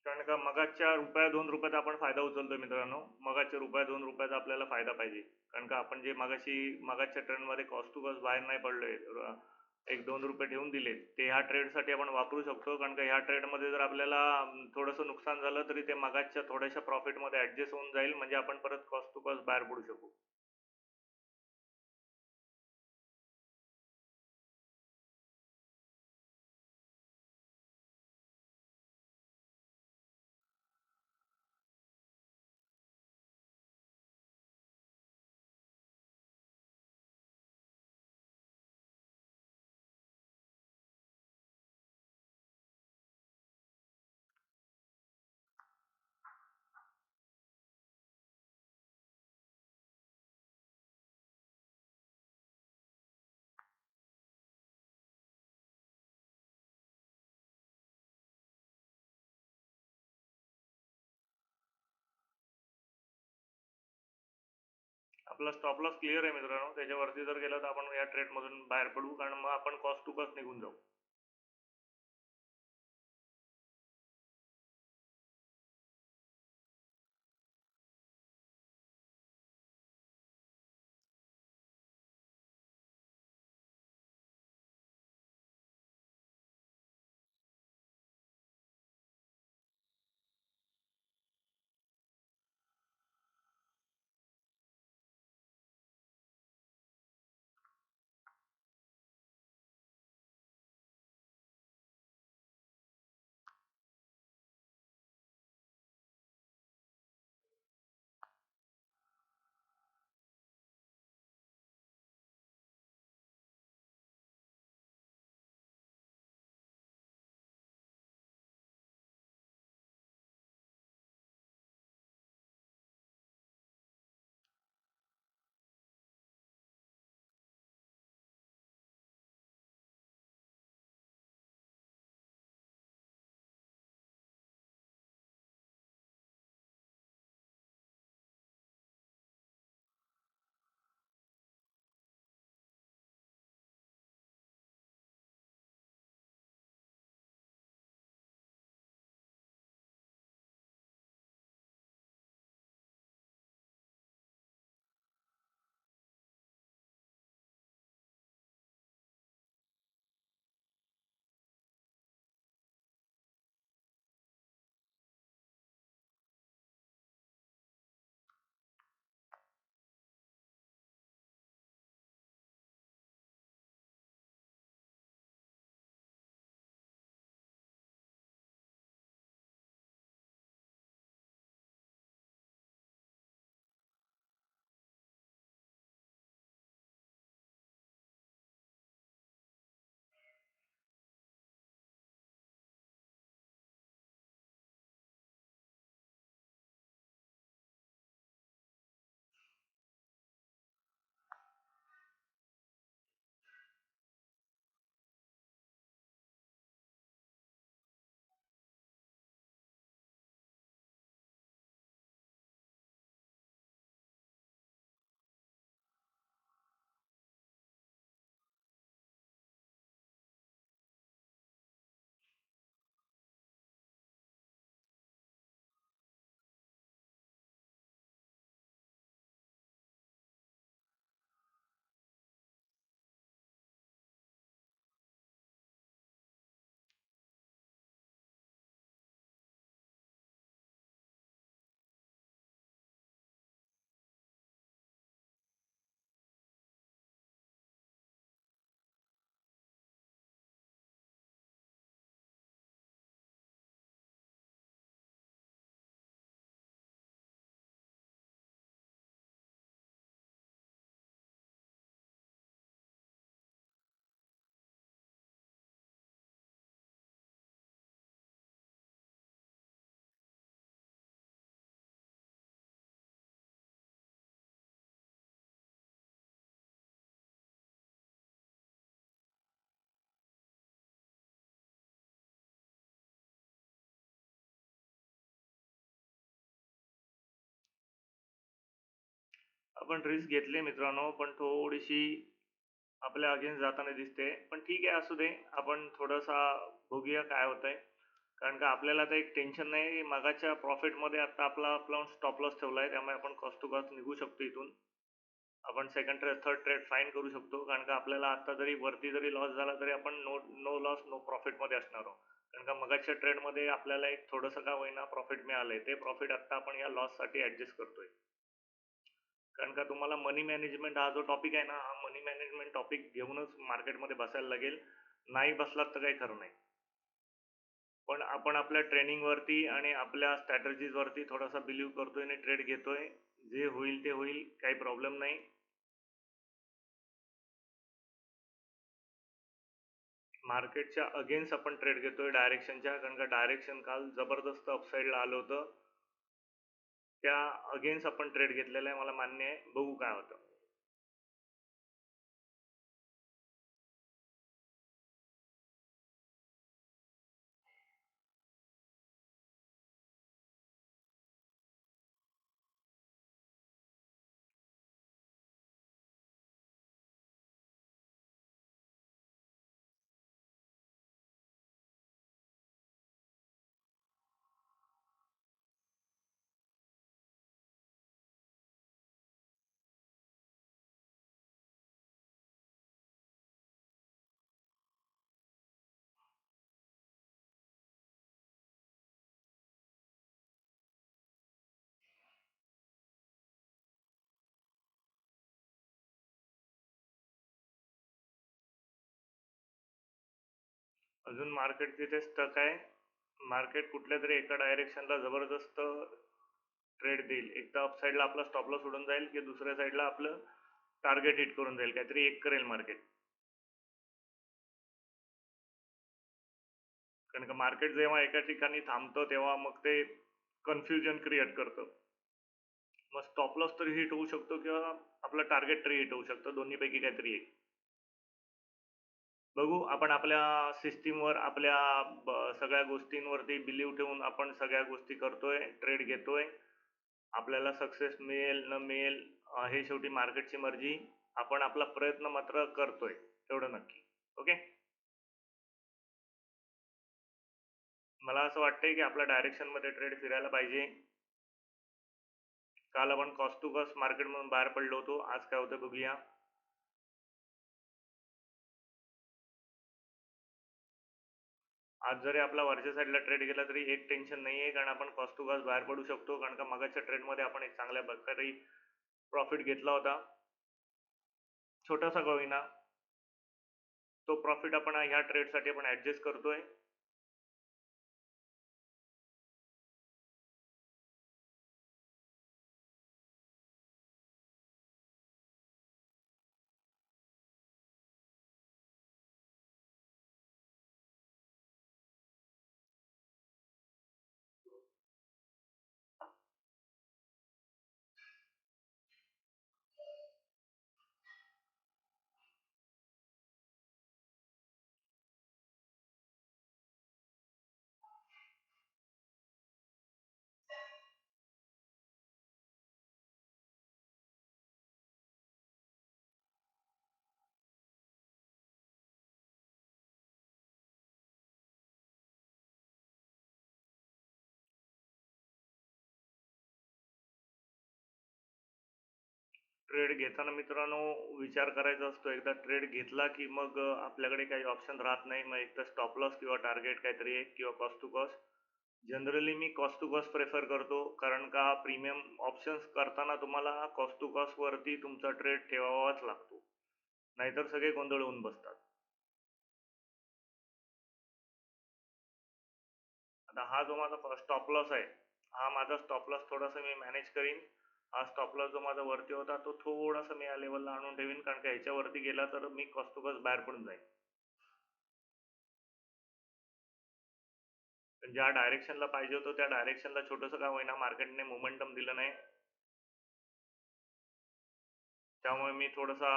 कारण का मगाच्या रुपया 2 रुपयाचा आपण फायदा उचलतोय मित्रांनो. मगाच्या रुपया 2 रुपयाचा आपल्याला फायदा पाहिजे. कारण का आपण जे मगाच्या ट्रेंडमध्ये कॉस्ट टू कॉस्ट बाहेर नाही पडलोय, 1-2 रुपये ठेवून दिले, ते ह्या ट्रेडसाठी आपण वापरू शकतो. कारण का ह्या ट्रेडमध्ये जर आपल्याला थोडंसं नुकसान झालं, तरी ते मगाच्या थोड्याशा प्रॉफिटमध्ये ॲडजस्ट होऊन जाईल, म्हणजे आपण परत कॉस्ट टू कॉस्ट बाहेर पडू शकू. आपला स्टॉप लॉस क्लिअर आहे मित्रांनो. त्याच्यावरती जर गेलं तर आपण या ट्रेडमधून बाहेर पडू, कारण मग आपण कॉस्ट टू कॉस्ट निघून जाऊ. आपण रिस्क घेतली मित्रांनो, पण थोडीशी आपल्या अगेन्स्ट जाताना दिसते. पण ठीक आहे, असू दे. आपण थोडासा बघूया काय होतंय. कारण का आपल्याला आता एक टेन्शन नाही. मगाच्या प्रॉफिटमध्ये आता आपला स्टॉप लॉस ठेवला आहे. त्यामुळे आपण कॉस्ट टू कॉस्ट निघू शकतो इथून. आपण second trade, third trade fine करू शकतो. कारण का आपल्याला आता जरी वरती जरी लॉस झाला तरी आपण नो नो लॉस नो प्रॉफिटमध्ये असणार आहोत. कारण का मगाच्या ट्रेडमध्ये आपल्याला एक थोडंसं का होईना प्रॉफिट मिळालंय. ते प्रॉफिट आता आपण या लॉससाठी ॲडजस्ट करतोय. कारण का तुम्हाला मनी मॅनेजमेंट हा जो टॉपिक आहे ना, हा मनी मॅनेजमेंट टॉपिक घेऊनच मार्केटमध्ये बसायला लागेल. नाही बसलात तर काही खरं नाही. पण आपण आपल्या ट्रेनिंगवरती आणि आपल्या स्ट्रॅटर्जीजवरती थोडासा बिलीव्ह करतोय आणि ट्रेड घेतोय. जे होईल ते होईल, काही प्रॉब्लेम नाही. मार्केटच्या अगेन्स्ट आपण ट्रेड घेतोय डायरेक्शनच्या, कारण का डायरेक्शन काल जबरदस्त अपसाईडला आलं होतं. त्या अगेन्स्ट आपण ट्रेड घेतलेला आहे, मला मान्य आहे. बघू काय होतं. अजून मार्केट तिथे स्टक आहे. मार्केट कुठल्या तरी एका डायरेक्शनला जबरदस्त ट्रेड देईल. एकदा अप साईडला आपला स्टॉप लॉस उडून जाईल की दुसऱ्या साईडला आपलं टार्गेट हिट करून जाईल. काहीतरी एक करेल मार्केट. कारण का मार्केट जेव्हा एका ठिकाणी थांबतं तेव्हा मग ते कन्फ्युजन क्रिएट करतं. मग स्टॉप लॉस तरी हिट होऊ शकतो किंवा आपलं टार्गेट तरी हिट होऊ शकतं. दोन्हीपैकी काहीतरी एक. बघू, आपण आपल्या सिस्टीमवर, आपल्या सगळ्या गोष्टींवरती बिलीव्ह ठेवून आपण सगळ्या गोष्टी करतोय, ट्रेड घेतोय. आपल्याला सक्सेस मिळेल न मिळेल हे शेवटी मार्केटची मर्जी. आपण आपला प्रयत्न मात्र करतोय, तेवढं नक्की. ओके. मला असं वाटतंय की आपल्या डायरेक्शनमध्ये ट्रेड फिरायला पाहिजे. काल आपण कॉस्ट टू कॉस्ट मार्केटमधून बाहेर पडलो होतो. आज काय होतं बघूया. आज जरी आपला वरच्या साईडला ट्रेड गेला तरी एक टेन्शन नाही आहे, कारण आपण कॉस्ट टू कॉस्ट बाहेर पडू शकतो. कारण का मगाच्या ट्रेडमध्ये आपण एक चांगल्या प्रकारे प्रॉफिट घेतला होता. छोटासा का होईना, तो प्रॉफिट आपण ह्या ट्रेडसाठी आपण ॲडजस्ट करतोय. ट्रेड घेताना मित्रांनो विचार करायचा असतो. एकदा ट्रेड घेतला की मग आपल्याकडे काही ऑप्शन राहत नाही. मग एक तर स्टॉप लॉस किंवा टार्गेट काहीतरी एक किंवा कॉस्ट टू कॉस्ट. जनरली मी कॉस्ट टू कॉस्ट प्रेफर करतो, कारण का प्रीमियम ऑप्शन्स करताना तुम्हाला कॉस्ट टू कॉस्टवरती तुमचा ट्रेड ठेवावाच लागतो. नाहीतर सगळे गोंधळ होऊन बसतात. आता हा जो माझा स्टॉप लॉस आहे, हा माझा स्टॉप लॉस थोडासा मी मॅनेज करीन. हा स्टॉप लॉस जो माझा वरती होता तो थोडासा मी या लेवलला आणून ठेवीन, कारण का ह्याच्यावरती गेला तर मी कॉस्ट टू कॉस्ट बाहेर पडून जाईन. ज्या डायरेक्शनला पाहिजे होतं त्या डायरेक्शनला छोटंसं का होईना मार्केटने मोमेंटम दिलं नाही. त्यामुळे मी थोडासा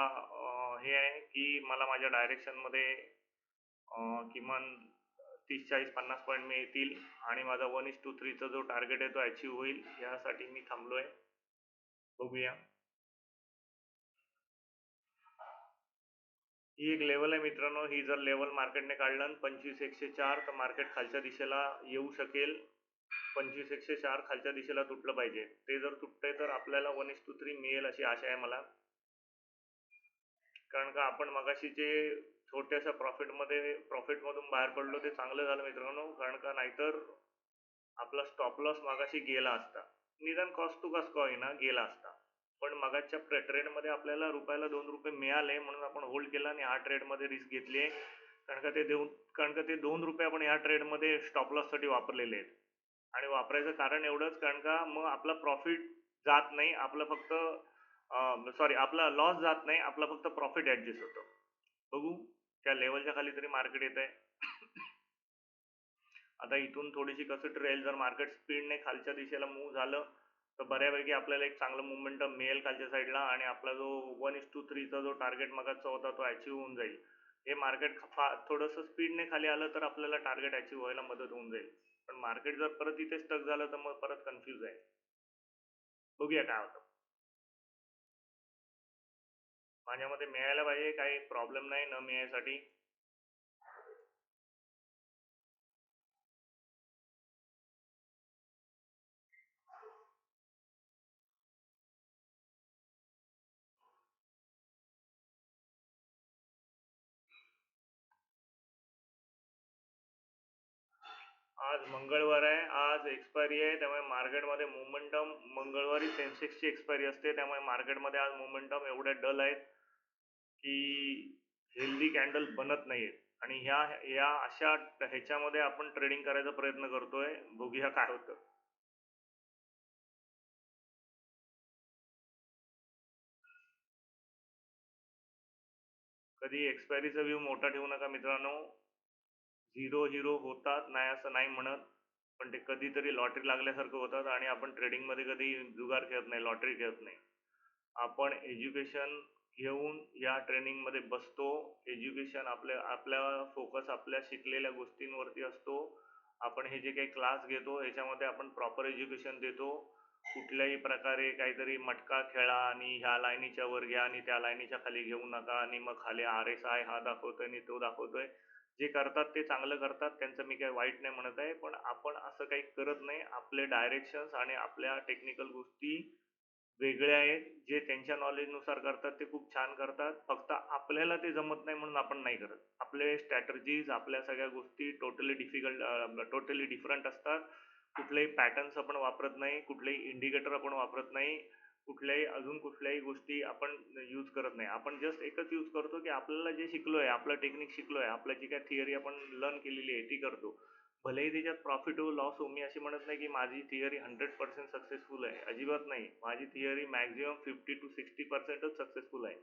हे आहे की मला माझ्या डायरेक्शनमध्ये किमान 30-40-50 पॉईंट मिळतील आणि माझा 1:3 चा जो टार्गेट आहे तो अचीव्ह होईल. यासाठी मी थांबलोय. बघूया. ही एक लेवल आहे मित्रांनो. ही जर लेवल मार्केटने काढलं आणि 25,104 तर मार्केट खालच्या दिशेला येऊ शकेल. 25,104 खालच्या दिशेला तुटलं पाहिजे. ते जर तुटतंय तर आपल्याला 1:3 मिळेल अशी आशा आहे मला. कारण का आपण मगाशी जे छोट्याशा प्रॉफिटमधून बाहेर पडलो ते चांगलं झालं मित्रांनो. कारण का नाहीतर आपला स्टॉप लॉस मगाशी गेला असता. निदान कॉस्ट टू कॉस्ट का होईना गेला असता. पण मगाच्या ट्रेडमध्ये आपल्याला रुपयाला 2 रुपये मिळाले म्हणून आपण होल्ड केला आणि हा ट्रेडमध्ये रिस्क घेतली आहे. कारण का ते 2 रुपये आपण ह्या ट्रेडमध्ये स्टॉप लॉससाठी वापरलेले आहेत. आणि वापरायचं कारण एवढंच, कारण का मग आपला प्रॉफिट जात नाही, आपलं फक्त सॉरी आपला लॉस जात नाही, आपला फक्त प्रॉफिट ऍडजस्ट होतो. बघू त्या लेवलच्या खाली तरी मार्केट येत आहे. आता इथून थोडीशी कसं ट्रेल जर मार्केट स्पीडने खालच्या दिशेला मूव्ह झालं तर बऱ्यापैकी आपल्याला एक चांगलं मुवमेंटम मिळेल खालच्या साईडला आणि आपला जो 1:3चा जो टार्गेट मगाचा होता तो अचीव्ह होऊन जाईल. हे मार्केट थोडंसं स्पीडने खाली आलं तर आपल्याला टार्गेट अचीव्ह व्हायला मदत होऊन जाईल. पण मार्केट जर परत इथे स्टक झालं तर मग परत कन्फ्यूज आहे. बघूया काय होतं. माझ्यामध्ये मिळायला पाहिजे, काही प्रॉब्लेम नाही न मिळायसाठी. आज मंगळवार आहे, आज एक्सपायरी आहे, त्यामुळे मार्केटमध्ये मोमेंटम मंगळवारी सेन्सेक्सची एक्सपायरी असते, त्यामुळे मार्केटमध्ये आज मोमेंटम एवढे डल आहेत की हेल्दी कॅन्डल बनत नाहीयेत. आणि ह्या अशा ह्याच्यामध्ये आपण ट्रेडिंग करायचा प्रयत्न करतोय. बघूया काय होतं. कधी एक्सपायरीचा व्ह्यू मोठा ठेवू नका मित्रांनो. झिरो हिरो होतात नाही असं नाही म्हणत, पण ते कधीतरी लॉटरी लागल्यासारखं होतात आणि आपण ट्रेडिंगमध्ये कधी जुगार खेळत नाही, लॉटरी खेळत नाही. आपण एज्युकेशन घेऊन या ट्रेनिंगमध्ये बसतो. एज्युकेशन आपल्या फोकस आपल्या शिकलेल्या गोष्टींवरती असतो. आपण हे जे काही क्लास घेतो ह्याच्यामध्ये आपण प्रॉपर एज्युकेशन देतो. कुठल्याही प्रकारे काहीतरी मटका खेळा आणि ह्या लाईनीच्या वर घ्या आणि त्या लाईनीच्या खाली घेऊ नका आणि मग खाली RSI हा दाखवतोय आणि तो दाखवतोय. जे करतात ते चांगलं करतात, त्यांचं मी काही वाईट नाही म्हणत आहे, पण आपण असं काही करत नाही. आपले डायरेक्शन्स आणि आपल्या टेक्निकल गोष्टी वेगळे आहेत. जे त्यांच्या नॉलेजनुसार करतात ते खूप छान करतात, फक्त आपल्याला ते जमत नाही म्हणून आपण नाही करत. आपले स्ट्रॅटर्जीज आपल्या सगळ्या गोष्टी टोटली डिफरंट असतात. कुठलेही पॅटर्न्स आपण वापरत नाही, कुठलेही इंडिकेटर आपण वापरत नाही, कुठल्याही गोष्टी आपण यूज करत नाही. आपण जस्ट एकच यूज करतो की आपल्याला जे शिकलोय, आपलं टेक्निक शिकलोय, आपल्या जी काय थिअरी आपण लर्न केलेली आहे ती करतो. भलेही त्याच्यात प्रॉफिट हो लॉस हो, मी अशी म्हणत नाही की माझी थिअरी 100% सक्सेसफुल आहे, अजिबात नाही. माझी थिअरी मॅक्झिमम 50-60%च सक्सेसफुल आहे.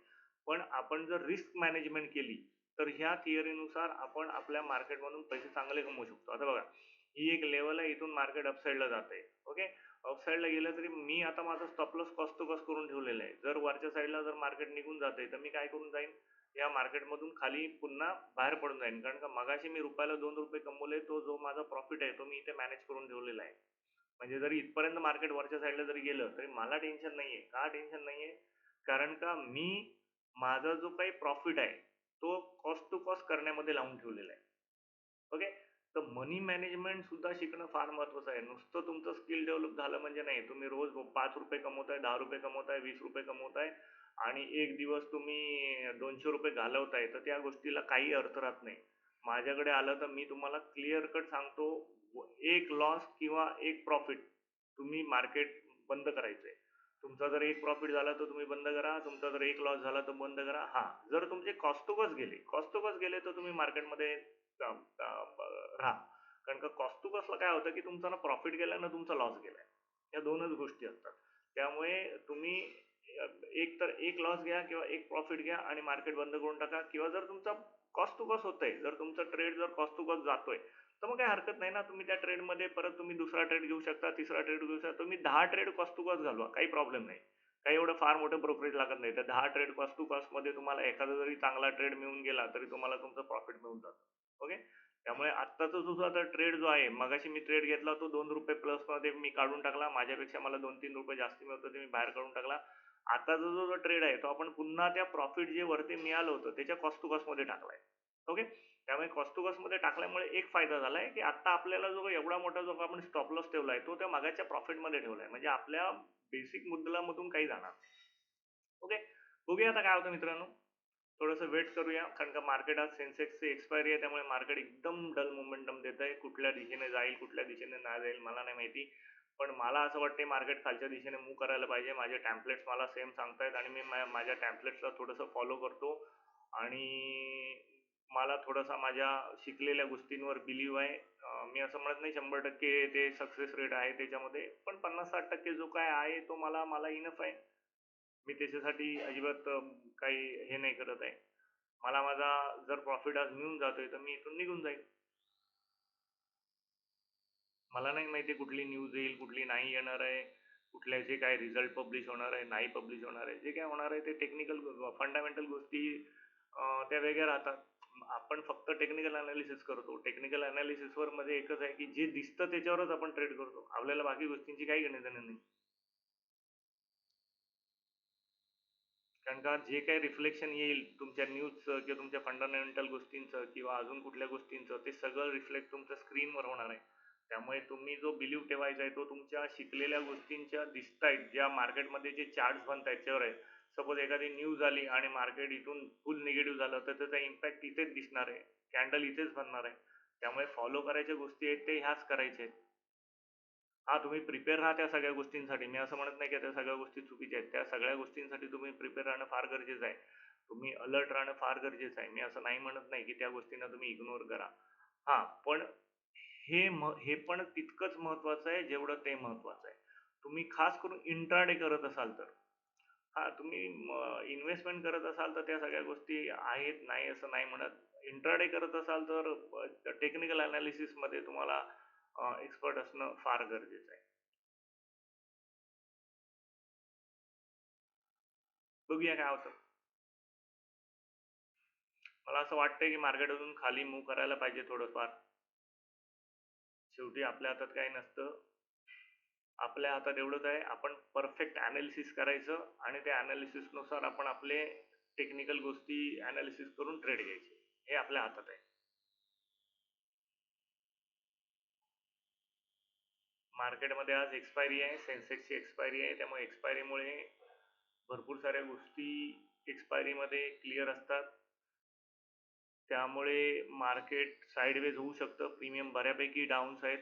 पण आपण जर रिस्क मॅनेजमेंट केली तर ह्या थिअरीनुसार आपण आपल्या मार्केटमधून पैसे चांगले कमवू शकतो. आता बघा, ही एक लेवल आहे, इथून मार्केट अपसाईडला जाते. ओके, अपसाईडला गेलं तरी मी आता माझा stop loss cost to cost करून ठेवलेला आहे. जर वरच्या साईडला जर मार्केट निघून जाते तर मी काय करून जाईन, या मार्केटमधून खाली पुन्हा बाहेर पडून जाईन. कारण का मगाशी मी रुपयाला 2 रुपये कमवले, तो जो माझा प्रॉफिट आहे तो मी इथे मॅनेज करून ठेवलेला आहे. म्हणजे जरी इथपर्यंत मार्केट वरच्या साईडला जरी गेलं तरी मला टेन्शन नाहीये. का टेन्शन नाहीये? कारण का मी माझा जो काही प्रॉफिट आहे तो कॉस्ट टू कॉस्ट करण्यामध्ये लावून ठेवलेला आहे. ओके, तर मनी मॅनेजमेंट सुद्धा शिकणं फार महत्वाचं आहे. नुसतं तुमचं स्किल डेव्हलप झालं म्हणजे नाही. तुम्ही रोज 5 रुपये कमवताय, 10 रुपये कमवताय, 20 रुपये कमवताय आणि एक दिवस तुम्ही 200 रुपये घालवताय तर त्या गोष्टीला काही अर्थ राहत नाही. माझ्याकडे आलं तर मी तुम्हाला क्लिअर कट सांगतो, एक लॉस किंवा एक प्रॉफिट तुम्ही मार्केट बंद करायचंय. तुमचा जर एक प्रॉफिट झाला तर तुम्ही बंद करा, तुमचा जर एक लॉस झाला तर बंद करा. हा, जर तुमचे कॉस्ट टू कॉस्ट गेले तर तुम्ही मार्केटमध्ये राहा. कारण का कॉस्ट टू कॉस्टला काय होतं की तुमचा ना प्रॉफिट गेलाय ना तुमचा लॉस गेलाय, या दोनच गोष्टी असतात. त्यामुळे तुम्ही एक तर एक लॉस घ्या किंवा एक प्रॉफिट घ्या आणि मार्केट बंद करून टाका. किंवा जर तुमचा कॉस्ट टू कॉस्ट होतंय, जर तुमचा ट्रेड जर कॉस्ट टू कॉस्ट जातोय तर मग काही हरकत नाही ना, तुम्ही त्या ट्रेडमध्ये परत तुम्ही दुसरा ट्रेड घेऊ शकता, तिसरा ट्रेड घेऊ शकता. तुम्ही 10 ट्रेड कॉस्ट टू कॉस्ट घालवा, काही प्रॉब्लेम नाही. काही एवढं फार मोठं ब्रोकरेज लागत नाही. त्या 10 ट्रेड कॉस्ट टू कॉस्ट मध्ये तुम्हाला एखादा जरी चांगला ट्रेड मिळून गेला तरी तुम्हाला तुमचं प्रॉफिट मिळून जातं. ओके, त्यामुळे आत्ताचा जो आता ट्रेड जो आहे, मगाशी मी ट्रेड घेतला तो 2 रुपये प्लस मध्ये मी काढून टाकला. माझ्यापेक्षा मला 2-3 रुपये जास्ती मिळत होते, मी बाहेर काढून टाकला. आताचा जो ट्रेड आहे तो आपण पुन्हा त्या प्रॉफिट जे वरती मिळालं होतं त्याच्या कॉस्ट टू कॉस्ट मध्ये टाकलाय. ओके. त्यामुळे कॉस्ट टू कॉस्ट मध्ये टाकल्यामुळे एक फायदा झालाय की आता आपल्याला जो एवढा मोठा जो आपण स्टॉप लॉस ठेवलाय तो त्या मागाच्या प्रॉफिट मध्ये ठेवलाय, म्हणजे आपल्या बेसिक मुद्दलामधून काही जाणार. ओके. बघूया आता काय होतं मित्रांनो. थोडंसं वेट करूया, कारण का मार्केट आज सेन्सेक्सची एक्सपायरी आहे, त्यामुळे मार्केट एकदम डल मोमेंटम देत आहे. कुठल्या दिशेने जाईल कुठल्या दिशेने नाही जाईल मला नाही माहिती, पण मला असं वाटतं मार्केट खालच्या दिशेने मूव्ह करायला पाहिजे. माझे टॅम्पलेट्स मला सेम सांगतायत आणि मी माझ्या टॅम्पलेट्सला थोडंसं फॉलो करतो आणि मला थोडासा माझ्या शिकलेल्या गोष्टींवर बिलीव आहे. मी असं म्हणत नाही 100% ते सक्सेस रेट आहे त्याच्यामध्ये, पण 50-60% जो काय आहे तो मला मला इनफ आहे. मी त्याच्यासाठी अजिबात काही हे नाही करत आहे. मला माझा जर प्रॉफिट आज मिळून जातोय तर मी इथून निघून जाईल. मला नाही माहिती कुठली न्यूज येईल कुठली नाही येणार आहे, कुठल्याचे काय रिझल्ट पब्लिश होणार आहे नाही पब्लिश होणार आहे. जे काय होणार आहे ते टेक्निकल फंडामेंटल गोष्टी त्या वेगळ्या राहतात. आपण फक्त टेक्निकल अनालिसिस करतो. टेक्निकल अनालिसिसवर मध्ये एकच आहे की जे दिसतं त्याच्यावरच आपण ट्रेड करतो. आपल्याला बाकी गोष्टींची काही घेणं देणं नाही. कारण का जे काही रिफ्लेक्शन येईल तुमच्या न्यूजचं किंवा तुमच्या फंडामेंटल गोष्टींचं किंवा अजून कुठल्या गोष्टींचं ते सगळं रिफ्लेक्ट तुमच्या स्क्रीनवर होणार आहे. त्यामुळे तुम्ही जो बिलीव ठेवायचा आहे तो तुमच्या शिकलेल्या गोष्टींच्या दिसतायत ज्या मार्केटमध्ये जे चार्ट्स बनतायत त्याच्यावर आहे. सपोज एखादी न्यूज आली आणि मार्केट इथून फुल निगेटिव्ह झालं तर त्याचा इम्पॅक्ट इथेच दिसणार आहे. कॅन्डल इथेच बनणार आहे. त्यामुळे फॉलो करायच्या गोष्टी आहेत ते ह्याच करायच्या आहेत. हां, तुम्ही प्रिपेअर राहा त्या सगळ्या गोष्टींसाठी. मी असं म्हणत नाही की त्या सगळ्या गोष्टी चुकीच्या आहेत. त्या सगळ्या गोष्टींसाठी तुम्ही प्रिपेअर राहणं फार गरजेचं आहे. तुम्ही अलर्ट राहणं फार गरजेचं आहे. मी असं नाही म्हणत नाही की त्या गोष्टींना तुम्ही इग्नोर करा. हां, पण हे पण तितकंच महत्त्वाचं आहे जेवढं ते महत्त्वाचं आहे. तुम्ही खास करून इंट्राडे करत असाल तर. हां, तुम्ही इन्व्हेस्टमेंट करत असाल तर त्या सगळ्या गोष्टी आहेत, नाही असं नाही म्हणत. इंट्राडे करत असाल तर टेक्निकल अनालिसिसमध्ये तुम्हाला एक्सपर्ट असणं फार गरजेचं आहे. बघूया काय होतं. मला असं वाटतंय की मार्केट अजून खाली मूव्ह करायला पाहिजे थोडंफार. शेवटी आपल्या हातात काही नसतं. आपल्या हातात एवढंच आहे, आपण परफेक्ट ॲनालिसिस करायचं आणि त्या ॲनालिसिसनुसार आपण आपले टेक्निकल गोष्टी ॲनालिसिस करून ट्रेड घ्यायचे. हे आपल्या हातात आहे. मार्केटमध्ये आज एक्सपायरी आहे. सेन्सेक्सची एक्सपायरी आहे. त्यामुळे एक्सपायरीमुळे भरपूर साऱ्या गोष्टी एक्सपायरीमध्ये क्लिअर असतात. त्यामुळे मार्केट साइडवेज होऊ शकतं. प्रीमियम बऱ्यापैकी डाऊन्स आहेत.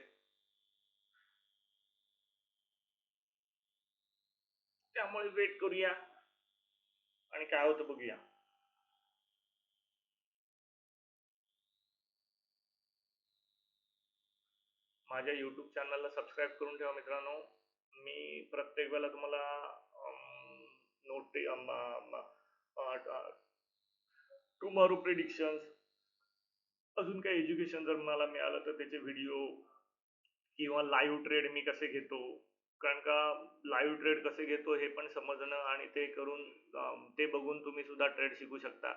त्यामुळे वेट करूया आणि काय होतं बघूया. माझ्या यूट्यूब चॅनलला सबस्क्राईब करून ठेवा मित्रांनो. मी प्रत्येक वेळेला तुम्हाला नोटे टुमॉरो प्रिडिक्शन्स, अजून काही एज्युकेशन जर मला मिळालं तर त्याचे व्हिडिओ किंवा लाईव्ह ट्रेड मी कसे घेतो, कारण का लाईव्ह ट्रेड कसे घेतो हे पण समजणं आणि ते करून ते बघून तुम्ही सुद्धा ट्रेड शिकू शकता.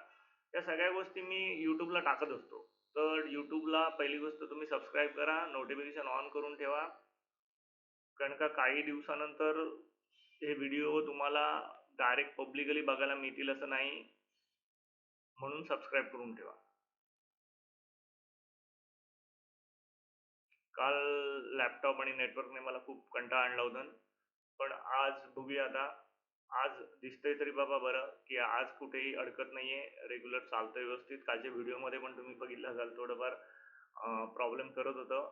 या सगळ्या गोष्टी मी यूट्यूबला टाकत असतो. तर यूट्यूबला पहिली गोष्ट तुम्ही सबस्क्राईब करा, नोटिफिकेशन ऑन करून ठेवा, कारण का काही दिवसानंतर हे व्हिडिओ तुम्हाला डायरेक्ट पब्लिकली बघायला मिळतील असं नाही, म्हणून सबस्क्राईब करून ठेवा. काल लॅपटॉप आणि नेटवर्कने मला खूप कंटाळा आणला होता, पण आज बघूया आता. आज दिसतंय तरी बाबा बरं की आज कुठेही अडकत नाहीये, रेग्युलर चालतंय व्यवस्थित. कालच्या व्हिडिओमध्ये पण तुम्ही बघितलं असाल थोडंफार प्रॉब्लेम करत होतं.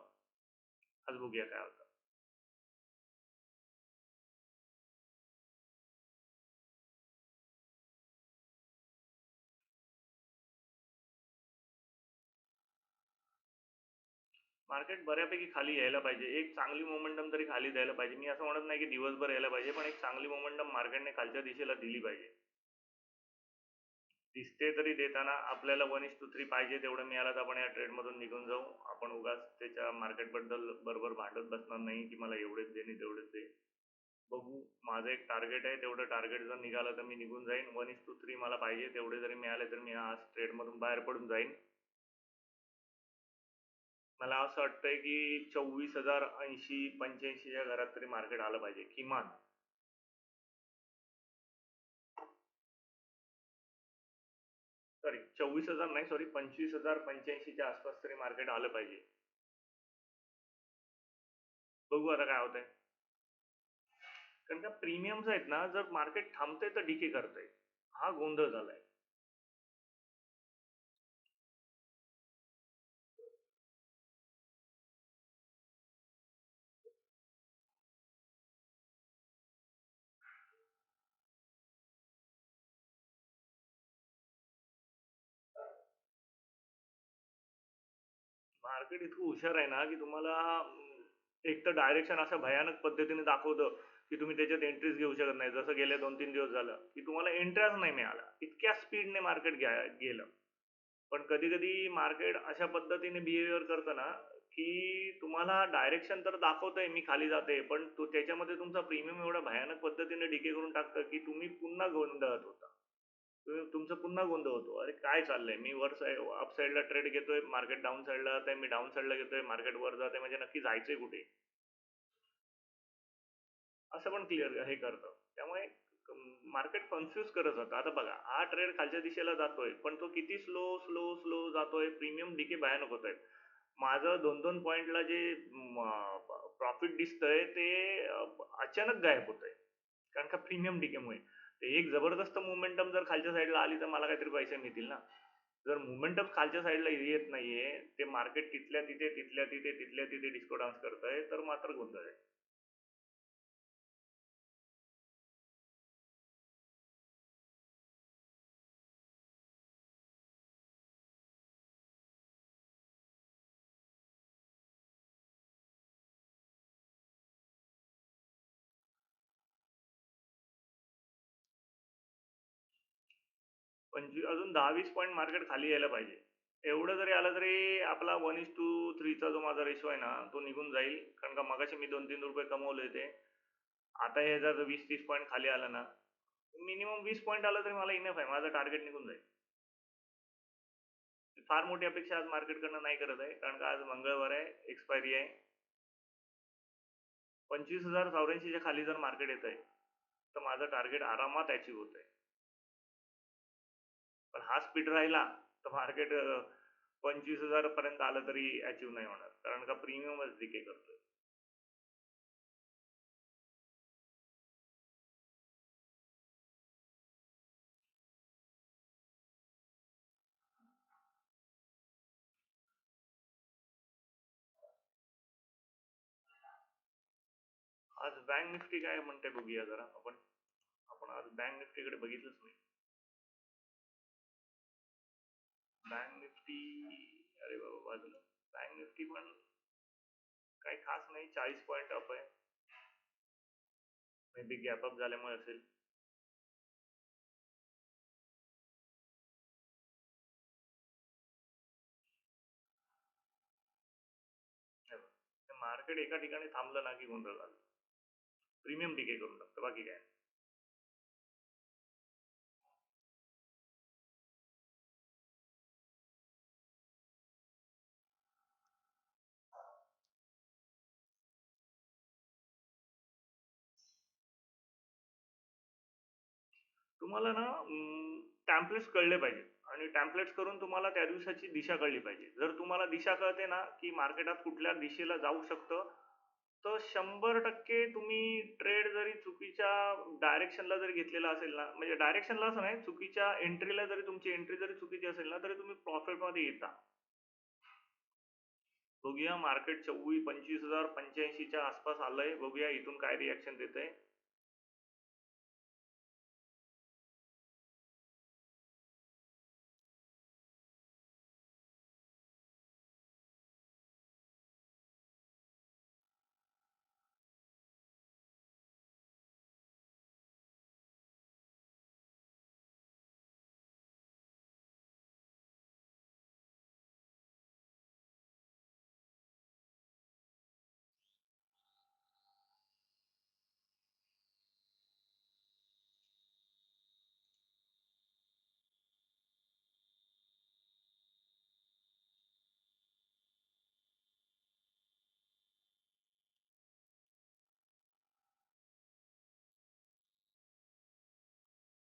आज बघूया काय होतं. मार्केट बऱ्यापैकी खाली यायला पाहिजे. एक चांगली मोमेंटम तरी खाली द्यायला पाहिजे. मी असं म्हणत नाही की दिवसभर यायला पाहिजे, पण एक चांगली मोमेंटम मार्केटने खालच्या दिशेला दिली पाहिजे. दिसते तरी देताना आपल्याला 1:3 पाहिजे तेवढं मिळालं तर आपण या ट्रेडमधून निघून जाऊ. आपण उगाच त्याच्या मार्केटबद्दल बरोबर भांडत बसणार नाही की मला एवढेच दे आणि तेवढेच दे. बघू. माझं एक टार्गेट आहे. तेवढं टार्गेट जर निघालं तर मी निघून जाईन. 1:3 मला पाहिजे. तेवढे जरी मिळाले तर मी आज ट्रेडमधून बाहेर पडून जाईन. मला असं वाटतंय की 24,080-85 च्या घरात तरी मार्केट आलं पाहिजे किमान. 24,000 नाही, सॉरी, 25,085च्या आसपास तरी मार्केट आलं पाहिजे. बघू आता काय होतंय. कारण का प्रीमियम्स आहेत ना, जर मार्केट थांबतंय तर डिके करतंय. हा गोंधळ झालाय. मार्केट इतकं हुशार आहे ना, की तुम्हाला एक तर डायरेक्शन अशा भयानक पद्धतीने दाखवतं, की तुम्ही त्याच्यात एंट्रीज घेऊ शकत नाही. जसं गेले 2-3 दिवस झालं, की तुम्हाला एंट्र्याच नाही मिळाल्या. इतक्या स्पीडने मार्केट गेलं. पण कधी-कधी मार्केट अशा पद्धतीने बिहेवियर करतं ना, की तुम्हाला डायरेक्शन तर दाखवतंय मी खाली जाते, पण तो त्याच्यामध्ये तुमचा प्रीमियम एवढ्या भयानक पद्धतीने डिके करून टाकतं, की तुम्ही पुन्हा गोंधळत होता. तुमचा पुन्हा गोंधळ होतो. अरे काय चाललंय? मी वर अप साइडला ट्रेड घेतोय, मार्केट डाउन साइडला जातंय, मी डाउन साइडला घेतोय, मार्केट वर जातंय, म्हणजे नक्की जायचंय कुठे? असं पण क्लिअर हे करतं. त्यामुळे मार्केट कन्फ्यूज करत जातं. आता बघा, हा ट्रेड खालच्या दिशेला जातोय, पण तो किती स्लो, स्लो, स्लो जातोय. प्रीमियम डिके भयानक होतंय. माझं 2-2 पॉइंटला जे प्रॉफिट दिसतंय ते अचानक गायब होतंय. कारण का प्रीमियम डिकेमुळे. ते एक जबरदस्त मोमेंटम जर खालच्या साईडला आली तर मला काहीतरी पैसे मिळतील ना. जर मोमेंटम खालच्या साईडला येत नाहीये, ते मार्केट तिथल्या तिथे, तिथल्या तिथे, तिथल्या तिथे डिस्को डान्स करतंय, तर मात्र गोंधळ आहे. अजून 10-20 पॉईंट मार्केट खाली यायला पाहिजे. एवढं जरी आलं तरी आपला 1:3 चा जो माझा रेशो आहे ना, तो निघून जाईल. कारण का मगाशी मी ₹2-3 कमवले होते. आता हे जर 20-30 पॉईंट खाली आलं ना, मिनिमम 20 पॉईंट आलं तरी मला इनफ आहे. माझं टार्गेट निघून जाईल. फार मोठी अपेक्षा आज मार्केटकडनं नाही करत आहे. कारण का आज मंगळवार आहे, एक्सपायरी आहे. 25,084 च्या खाली जर मार्केट येतंय, तर माझं टार्गेट आरामात अचीव्ह होतंय. पण हा स्पीड राहिला तर मार्केट 25,000 पर्यंत आलं तरी अचीव्ह नाही होणार. कारण का प्रीमियमच डिके करतोय. आज बँक निफ्टी काय म्हणते बघूया जरा आपण. आपण आज बँक निफ्टीकडे बघितलंच नाही. बँक निफ्टी, अरे बाबा बाजूला. बँक निफ्टी पण काही खास नाही, 40 पॉईंट अप आहे. मे बी गॅप अप झाल्यामुळे असेल. मार्केट एका ठिकाणी थांबलं ना की गोंधळ झाला. प्रीमियम डिके करून टाकतं, बाकी काय. तुम्हाला ना टॅम्पलेट्स कळले पाहिजे. आणि टॅम्पलेट्स करून तुम्हाला त्या दिवसाची दिशा कळली पाहिजे. जर तुम्हाला दिशा कळते ना, की मार्केट आज कुठल्या दिशेला जाऊ शकतं, तर 100% तुम्ही ट्रेड जरी चुकीच्या डायरेक्शनला जरी घेतलेला असेल ना, म्हणजे डायरेक्शनला असं नाही, चुकीच्या एंट्रीला जरी तुमची एंट्री जरी चुकीची असेल ना, तरी तुम्ही प्रॉफिटमध्ये येता. बघूया मार्केट 25,085च्या आसपास आलंय. बघूया इथून काय रिॲक्शन देतंय.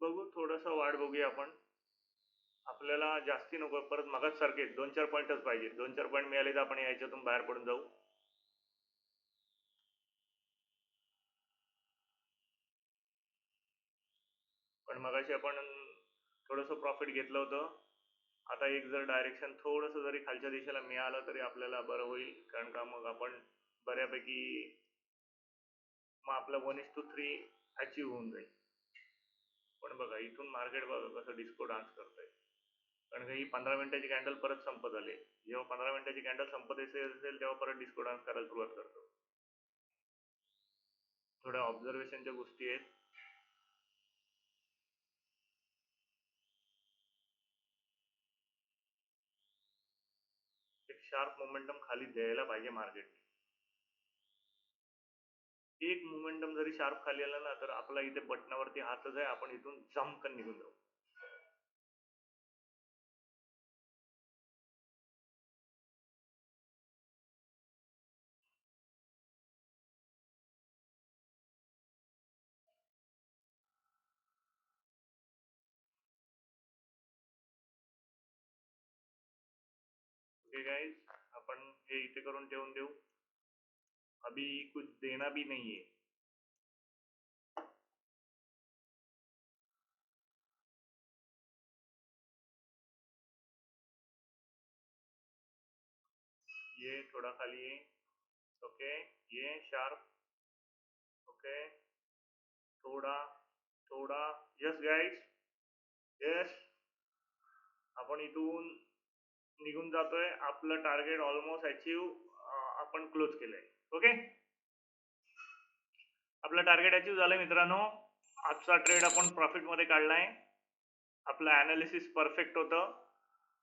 बघू, थोडंसं वाट बघूया आपण. आपल्याला जास्ती नको, परत मगाच सारखे 2-4 पॉईंटच पाहिजे. 2-4 पॉईंट मिळाले तर आपण याच्यातून बाहेर पडून जाऊ. पण मगाशी आपण थोडंसं प्रॉफिट घेतलं होतं. आता एक जर डायरेक्शन थोडंसं जरी खालच्या दिशेला मिळालं तरी आपल्याला बरं होईल, कारण का मग आपण बऱ्यापैकी मग आपलं 1:3 अचीव होऊन जाईल. पण बघा इथून मार्केट बघा कसं डिस्को डान्स करतंय, कारण का ही 15 मिनिटाची कॅन्डल परत संपत आली. जेव्हा 15 मिनिटाची कॅन्डल संपत असेल तेव्हा परत डिस्को डान्स करायला सुरुवात करतो. थोड्या ऑब्झर्वेशनच्या गोष्टी आहेत. एक शार्प मोमेंटम खाली द्यायला पाहिजे मार्केट. एक मोमेंटम जरी शार्प खाली आला ना तर आपला इथे बटनावरती हातच आहे, आपण इथून जमकन निघून जाऊ. ओके गाइस, आपण हे इथे करून ठेवून देऊ. अभी कुछ देना भी नहीं है. ये थोड़ा खाली है. ओके, ये शार्प. ओके, थोडा थोडा. Yes guys, yes. आपण इथून निघून जातोय. आपलं टार्गेट ऑलमोस्ट अचीव आपण क्लोज केलंय. ओके, आपलं टार्गेट अचीव झालंय मित्रांनो. आजचा ट्रेड आपण प्रॉफिट मध्ये काढलाय. आपलं ॲनालिसिस परफेक्ट होतं.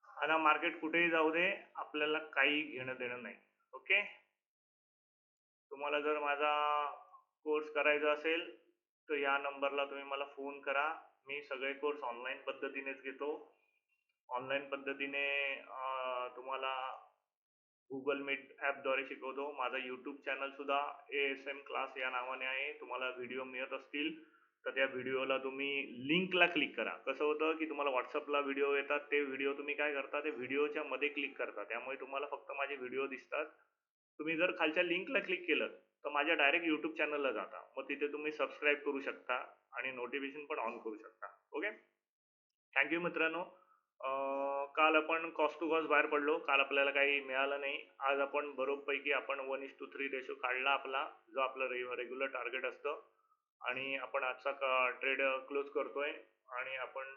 आणि मार्केट कुठेही जाऊ दे, आपल्याला काही घेणं देणं नाही. ओके, तुम्हाला जर माझा कोर्स करायचा असेल तर या नंबरला तुम्ही मला फोन करा. मी सगळे कोर्स ऑनलाईन पद्धतीनेच घेतो. ऑनलाईन पद्धतीने तुम्हाला गुगल मीट ॲपद्वारे शिकवतो. माझा यूट्यूब चॅनलसुद्धा ASM क्लास या नावाने आहे. तुम्हाला व्हिडिओ मिळत असतील तर त्या व्हिडिओला तुम्ही लिंकला क्लिक करा. कसं होतं की तुम्हाला व्हॉट्सअपला व्हिडिओ येतात, ते व्हिडिओ तुम्ही काय करता, ते व्हिडिओच्या मध्ये क्लिक करता, त्यामुळे तुम्हाला फक्त माझे व्हिडिओ दिसतात. तुम्ही जर खालच्या लिंकला क्लिक केलं तर माझ्या डायरेक्ट यूट्यूब चॅनलला जाता. मग तिथे तुम्ही सबस्क्राईब करू शकता आणि नोटिफिकेशन पण ऑन करू शकता. ओके, थँक्यू मित्रांनो. काल आपण कॉस्ट टू कॉस्ट बाहेर पडलो. काल आपल्याला काही मिळालं नाही. आज आपण बरोबरपैकी आपण 1:3 रेशो काढला आपला, जो आपला रेग्युलर टार्गेट असतं. आणि आपण आजचा ट्रेड क्लोज करतोय. आणि आपण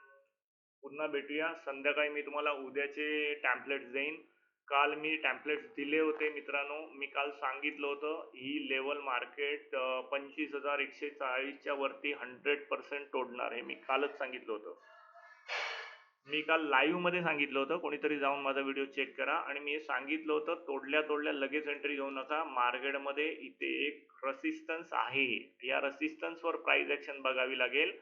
पुन्हा भेटूया संध्याकाळी. मी तुम्हाला उद्याचे टॅम्पलेट्स देईन. काल मी टॅम्पलेट्स दिले होते मित्रांनो. मी काल सांगितलं होतं ही लेवल मार्केट 25,140च्या वरती 100% तोडणार आहे. मी कालच सांगितलं होतं. मी काल लाईव्ह मध्ये सांगितलं होतं. कोणीतरी जाऊन माझा व्हिडिओ चेक करा. आणि मी सांगितलं होतं तोडल्या तोडल्या लगेच एंट्री घेऊ नका. मार्केटमध्ये इथे एक रेसिस्टन्स आहे. या रेसिस्टन्सवर प्राइस ॲक्शन बघावी लागेल.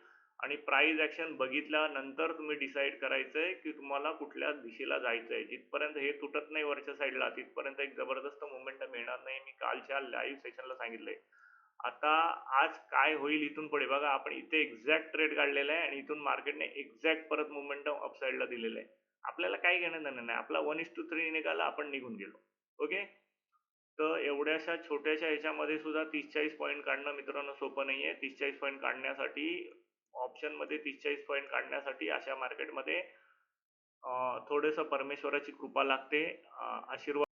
आणि प्राइस ॲक्शन बघितल्यानंतर तुम्ही डिसाईड करायचंय की तुम्हाला कुठल्या दिशेला जायचंय. जिथपर्यंत हे तुटत नाही वरच्या साईडला तिथपर्यंत एक जबरदस्त मोमेंटम मिळणार नाही. मी कालच्या लाईव्ह सेशनला सांगितलंय. आता आज काय होईल इथून पुढे बघा. आपण इथे एक्झॅक्ट ट्रेड काढलेला आहे आणि इथून मार्केटने एक्झॅक्ट परत मोमेंटम अपसाईडला दिलेलं आहे. आपल्याला काही घेणं देणं नाही. आपला 1:3 निघाला, आपण निघून गेलो. ओके, तर एवढ्याशा छोट्याशा ह्याच्यामध्ये सुद्धा 30-40 पॉईंट काढणं मित्रांनो सोपं नाही आहे. 30-40 पॉईंट काढण्यासाठी ऑप्शनमध्ये 30-40 पॉईंट काढण्यासाठी अशा मार्केटमध्ये थोडंसं परमेश्वराची कृपा लागते. आशीर्वाद